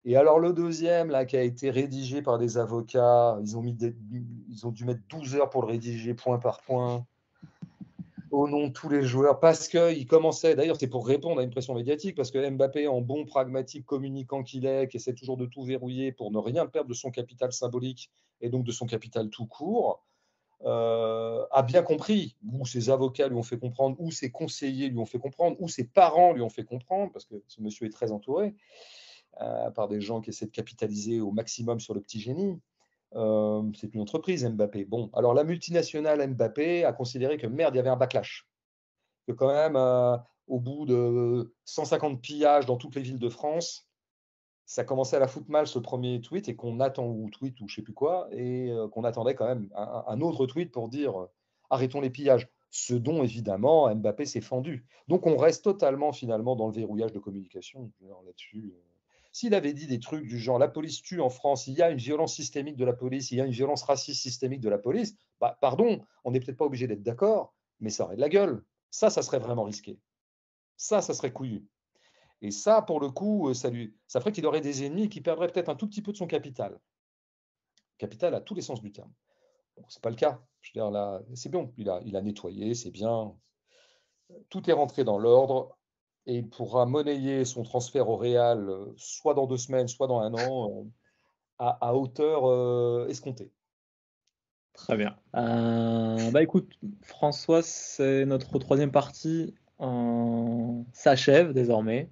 Et alors le deuxième, là, qui a été rédigé par des avocats, ils ont dû mettre 12 heures pour le rédiger point par point, au nom de tous les joueurs, parce qu'ils commençaient, d'ailleurs c'est pour répondre à une pression médiatique, parce que Mbappé, en bon pragmatique communicant qu'il est, qui essaie toujours de tout verrouiller pour ne rien perdre de son capital symbolique et donc de son capital tout court, a bien compris, ou ses avocats lui ont fait comprendre, ou ses conseillers lui ont fait comprendre, ou ses parents lui ont fait comprendre, parce que ce monsieur est très entouré par des gens qui essaient de capitaliser au maximum sur le petit génie. C'est une entreprise, Mbappé. Bon, alors la multinationale Mbappé a considéré que merde, il y avait un backlash. Que quand même, au bout de 150 pillages dans toutes les villes de France, ça commençait à la foutre mal ce premier tweet et qu'on attend, ou tweet ou je sais plus quoi, et qu'on attendait quand même un autre tweet pour dire arrêtons les pillages. Ce dont évidemment Mbappé s'est fendu. Donc on reste totalement finalement dans le verrouillage de communication là-dessus. S'il avait dit des trucs du genre la police tue en France, il y a une violence systémique de la police, il y a une violence raciste systémique de la police, bah, pardon, on n'est peut-être pas obligé d'être d'accord, mais ça aurait de la gueule. Ça serait vraiment risqué. Ça serait couillu. Et ça, pour le coup, ça ferait qu'il aurait des ennemis qui perdraient peut-être un tout petit peu de son capital. Capital à tous les sens du terme. Bon, ce n'est pas le cas. Je veux dire, là, c'est bon, il a nettoyé, c'est bien. Tout est rentré dans l'ordre et il pourra monnayer son transfert au Real soit dans 2 semaines, soit dans un an, à hauteur escomptée. Très bien. Bah écoute, François, c'est notre troisième partie s'achève désormais.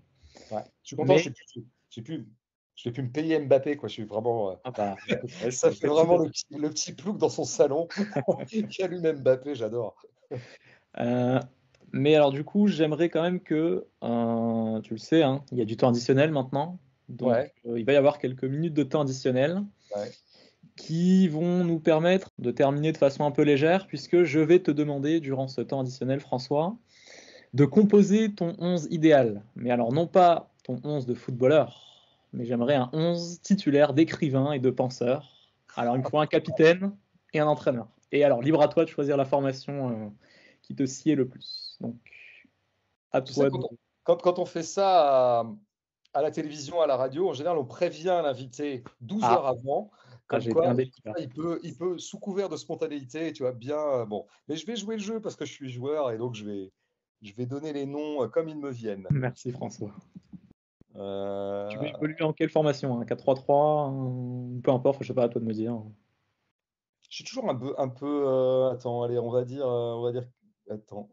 Ouais. Je suis content, Mais je vais plus me payer Mbappé, quoi. Je suis vraiment, ah bah, écoute, ouais, ça fait c'est tout vraiment à fait. le petit plouc dans son salon qui allume Mbappé, j'adore. Euh, mais alors du coup, j'aimerais quand même que, tu le sais, hein, il y a du temps additionnel maintenant. Donc Ouais, il va y avoir quelques minutes de temps additionnel ouais. qui vont nous permettre de terminer de façon un peu légère, puisque je vais te demander, durant ce temps additionnel, François, de composer ton 11 idéal. Mais alors non pas ton 11 de footballeur, mais j'aimerais un 11 titulaire d'écrivain et de penseur. Alors il me faut un capitaine et un entraîneur. Et alors libre à toi de choisir la formation qui te sied le plus. Donc à Tu sais, toi de... quand on fait ça à la télévision, à la radio, en général, on prévient l'invité 12 Ah, heures avant, ah comme j'ai été quoi indécis là. il peut, sous couvert de spontanéité, tu vois, bien. Bon, mais je vais jouer le jeu parce que je suis joueur et donc je vais donner les noms comme ils me viennent. Merci François. Tu veux Euh, évoluer en quelle formation? Un 4-3-3, peu importe, je sais pas, à toi de me dire. je suis toujours un peu. Attends, allez, on va dire. Attends,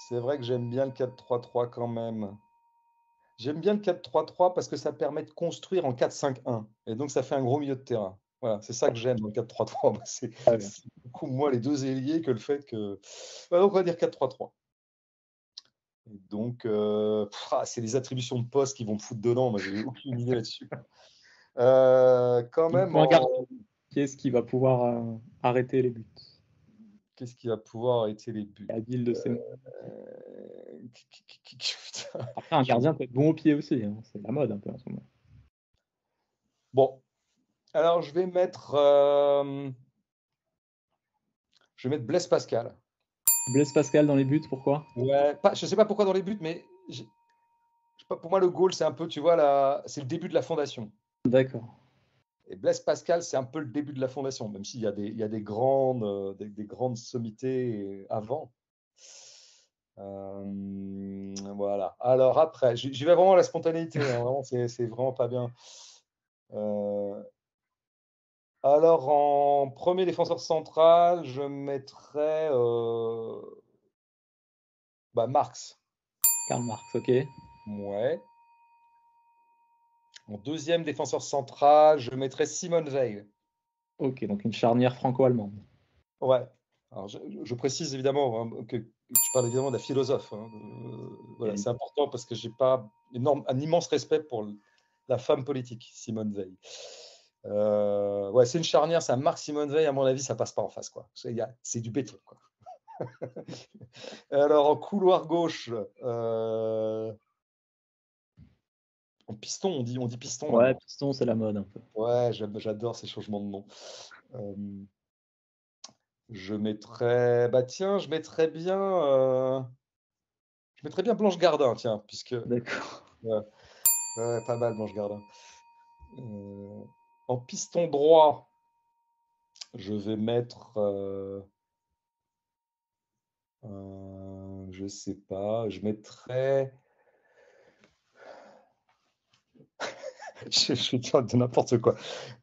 c'est vrai que j'aime bien le 4-3-3 quand même. J'aime bien le 4-3-3 parce que ça permet de construire en 4-5-1. Et donc, ça fait un gros milieu de terrain. Voilà, c'est ça que j'aime dans le 4-3-3. Moi, Très bien. c'est beaucoup moins les deux ailiers que le fait que. Ouais, donc, on va dire 4-3-3. Et donc, c'est les attributions de poste qui vont me foutre dedans. Moi, j'ai aucune idée là-dessus. Quand Il me même, faut un gardien. Qui est-ce qui va pouvoir arrêter les buts? qu'est-ce qui va pouvoir arrêter les buts? Habile de ses mots. Putain, Après, un gardien peut être bon au pied aussi, hein. C'est la mode un peu en ce moment. Bon, alors je vais mettre Blaise Pascal. Blaise Pascal dans les buts, pourquoi? Ouais, je sais pas pourquoi dans les buts, mais je sais pas, pour moi, le goal, c'est un peu, tu vois, c'est le début de la fondation. D'accord. Et Blaise Pascal, c'est un peu le début de la fondation, même s'il y a il y a des grandes sommités avant. Voilà. Alors après, j'y vais vraiment à la spontanéité, hein, vraiment, c'est vraiment pas bien. Euh, alors en premier défenseur central, je mettrais Marx. Karl Marx, ok. Ouais. En deuxième défenseur central, je mettrais Simone Veil. Ok, donc une charnière franco-allemande. Ouais. Alors, je précise évidemment hein, que je parle évidemment d'un philosophe. Hein, voilà, Et c'est important parce que j'ai pas un immense respect pour la femme politique, Simone Veil. Ouais, c'est une charnière, c'est un Marc Simone Veil, à mon avis, ça passe pas en face, quoi. C'est du béton, quoi. Alors, en couloir gauche, En piston, on dit piston Ouais, maintenant. piston, c'est la mode un peu. Ouais, j'adore ces changements de nom. Euh, je mettrais, bah tiens, je mettrais bien Blanche Gardin, tiens, puisque D'accord. ouais, ouais, pas mal Blanche Gardin. Euh, en piston droit, je vais mettre, je sais pas, je mettrais, je vais dire de n'importe quoi.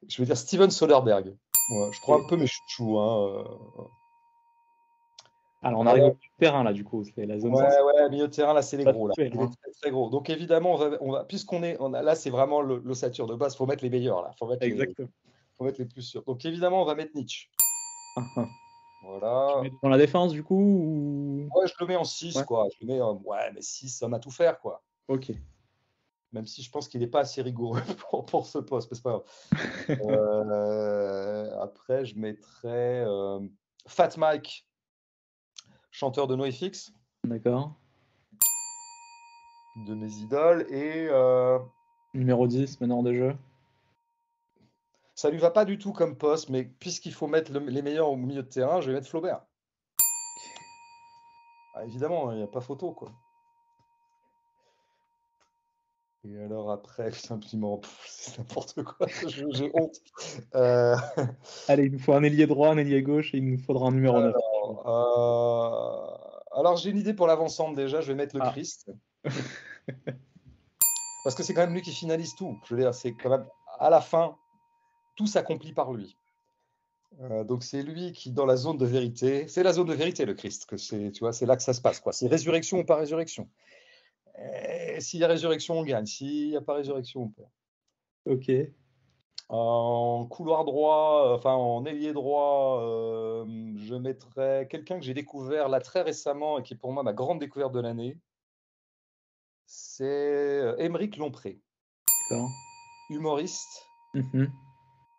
Je vais dire Steven Soderbergh. Ouais, je prends un peu mes chouchous, hein. Alors, on arrive au Alors, milieu de terrain, là, du coup. C'est la zone ouais, sensible. ouais, milieu de terrain, là, c'est les Pas gros, là. sexuel, C'est les hein. très, très gros. Donc, évidemment, puisqu'on est, là, c'est vraiment l'ossature de base, faut mettre les meilleurs, là. Exactement. Faut mettre les plus sûrs. Donc, évidemment, on va mettre Nietzsche. Ah, ah. Tu Voilà. mets dans la défense, du coup, ou... Ouais, je le mets en 6 Ouais, quoi. Je le mets ouais, mais 6 homme à tout faire, quoi. ok. Même si je pense qu'il n'est pas assez rigoureux pour ce poste, mais c'est pas grave. Après, je mettrais Fat Mike, chanteur de NoFX, D'accord. de mes idoles, et Numéro 10, meneur de jeu. ça lui va pas du tout comme poste, mais puisqu'il faut mettre les meilleurs au milieu de terrain, je vais mettre Flaubert. Ah, évidemment, il n'y a pas photo, quoi. Et alors après, simplement, c'est n'importe quoi, j'ai honte. Euh, Allez, il nous faut un ailier droit, un ailier gauche et il nous faudra un numéro 9. alors j'ai une idée pour l'avant-centre déjà, je vais mettre le Ah, Christ. Parce que c'est quand même lui qui finalise tout. Je veux dire, c'est quand même, à la fin, tout s'accomplit par lui. Donc c'est lui qui, dans la zone de vérité, c'est la zone de vérité, le Christ, que c'est, tu vois, c'est là que ça se passe, quoi. C'est résurrection ou pas résurrection. Et s'il y a résurrection, on gagne. S'il n'y a pas résurrection, on perd. ok. En couloir droit, enfin en ailier droit, je mettrais quelqu'un que j'ai découvert là très récemment et qui est pour moi ma grande découverte de l'année. C'est Émeric Lompré, D'accord. humoriste Mhm.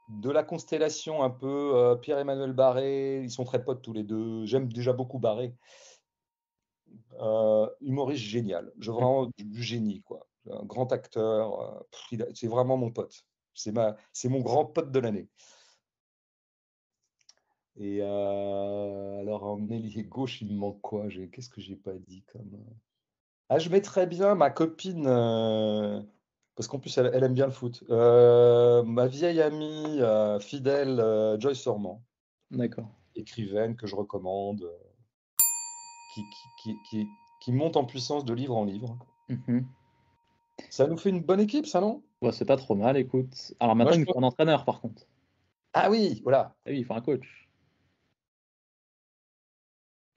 de la constellation un peu Pierre-Emmanuel Barré. Ils sont très potes tous les deux. J'aime déjà beaucoup Barré. Humoriste génial. Vraiment du génie, quoi. Un grand acteur. C'est vraiment mon pote. C'est mon grand pote de l'année. Et alors en ailier gauche, il me manque quoi? Qu'est-ce que j'ai pas dit comme. Ah, je mettrais bien ma copine, parce qu'en plus elle aime bien le foot. Ma vieille amie fidèle, Joyce Sorman, D'accord. écrivaine que je recommande, qui, qui monte en puissance de livre en livre. Mhm. Ça nous fait une bonne équipe, ça, non? Bah, c'est pas trop mal, écoute. Alors Moi, maintenant, je il nous peux. faut un entraîneur, par contre. Ah oui, voilà. Ah oui, il faut un coach.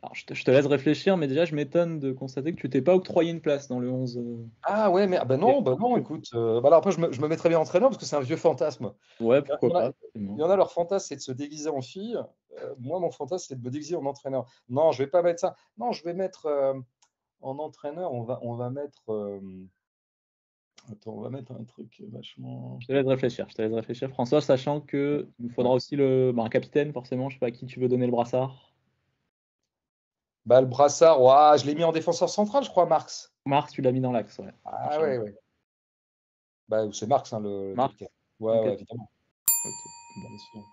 Alors, je te laisse réfléchir, mais déjà, je m'étonne de constater que tu t'es pas octroyé une place dans le 11. Ah ouais, mais ah bah non, écoute. Bah alors après, je me mettrais bien entraîneur parce que c'est un vieux fantasme. Ouais, Il pourquoi y en a, pas, il effectivement. y en a, leur fantasme, c'est de se déguiser en fille. Moi, mon fantasme, c'est de me déguiser en entraîneur. Non, je vais pas mettre ça. Non, je vais mettre en entraîneur, on va mettre. Attends, on va mettre un truc vachement. Je te laisse réfléchir, je te laisse réfléchir, François, sachant que il nous faudra aussi un capitaine, forcément. Je sais pas à qui tu veux donner le brassard. Bah, le brassard, ouah, je l'ai mis en défenseur central, je crois, Marx. Marc, tu l'as mis dans l'axe, ouais. Je Ah confirme. ouais, ouais. Bah, c'est Marx, hein, le Marc, capitaine. Ouais, ok, ouais, évidemment. ok. Bon. Bien sûr. Donc,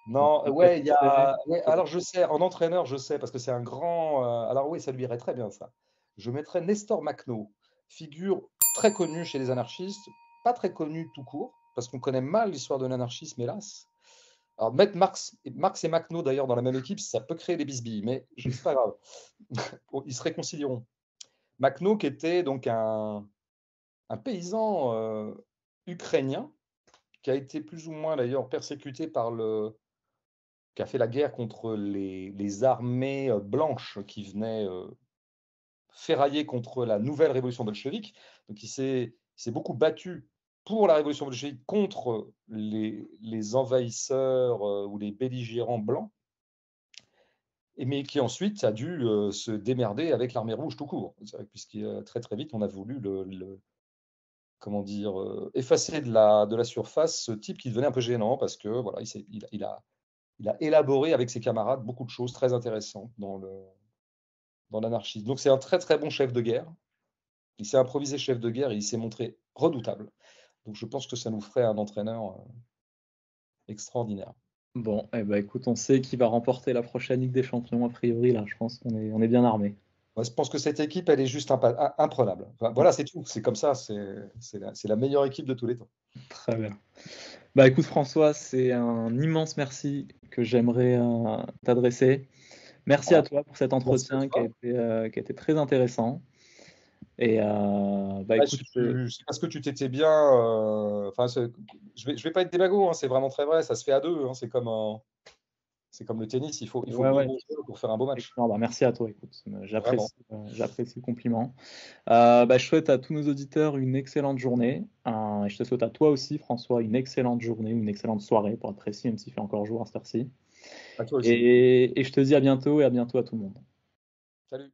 Non, notre ouais, il y capitaine, a. Ouais, faudra- alors je sais, en entraîneur, je sais, parce que c'est un grand. Alors oui, ça lui irait très bien, ça. Je mettrais Nestor Makhno, figure très connue chez les anarchistes, pas très connue tout court, parce qu'on connaît mal l'histoire de l'anarchisme, hélas. Alors mettre Marx et Makhno d'ailleurs dans la même équipe, ça peut créer des bisbilles, mais c'est pas grave. Ils se réconcilieront. Makhno, qui était donc un paysan ukrainien, qui a été plus ou moins d'ailleurs persécuté par qui a fait la guerre contre les armées blanches qui venaient ferrailler contre la nouvelle révolution bolchevique. Donc il s'est beaucoup battu pour la révolution bolchevique contre les envahisseurs ou les belligérants blancs, mais qui ensuite a dû se démerder avec l'armée rouge tout court, puisqu'il très très vite on a voulu comment dire, effacer de la surface ce type qui devenait un peu gênant parce que voilà, il a élaboré avec ses camarades beaucoup de choses très intéressantes dans l'anarchisme. Donc c'est un très très bon chef de guerre. Il s'est improvisé chef de guerre et il s'est montré redoutable. Donc je pense que ça nous ferait un entraîneur extraordinaire. Bon, eh ben, écoute, on sait qui va remporter la prochaine Ligue des Champions, a priori, là, je pense qu'on est bien armé. Ouais, je pense que cette équipe, elle est juste imprenable. Enfin, voilà, c'est tout. C'est comme ça. C'est la meilleure équipe de tous les temps. Très bien. Bah écoute François, c'est un immense merci que j'aimerais t'adresser. Merci à Voilà. toi pour cet Merci à entretien toi. qui a été très intéressant. Et bah Ouais, écoute, c'est parce que tu t'étais bien. Enfin, je vais pas être démago, hein, c'est vraiment très vrai. Ça se fait à deux, hein, c'est comme le tennis. Il faut ouais, deux ouais, bons joueurs pour faire un beau match. excellent. Bah, merci à toi, écoute, Vraiment. j'apprécie le compliment. Bah, je souhaite à tous nos auditeurs une excellente journée. Et je te souhaite à toi aussi, François, une excellente journée, une excellente soirée, pour être précis, même s'il fait encore jour à cette heure-ci. À toi aussi. Et je te dis à bientôt et à bientôt à tout le monde. Salut.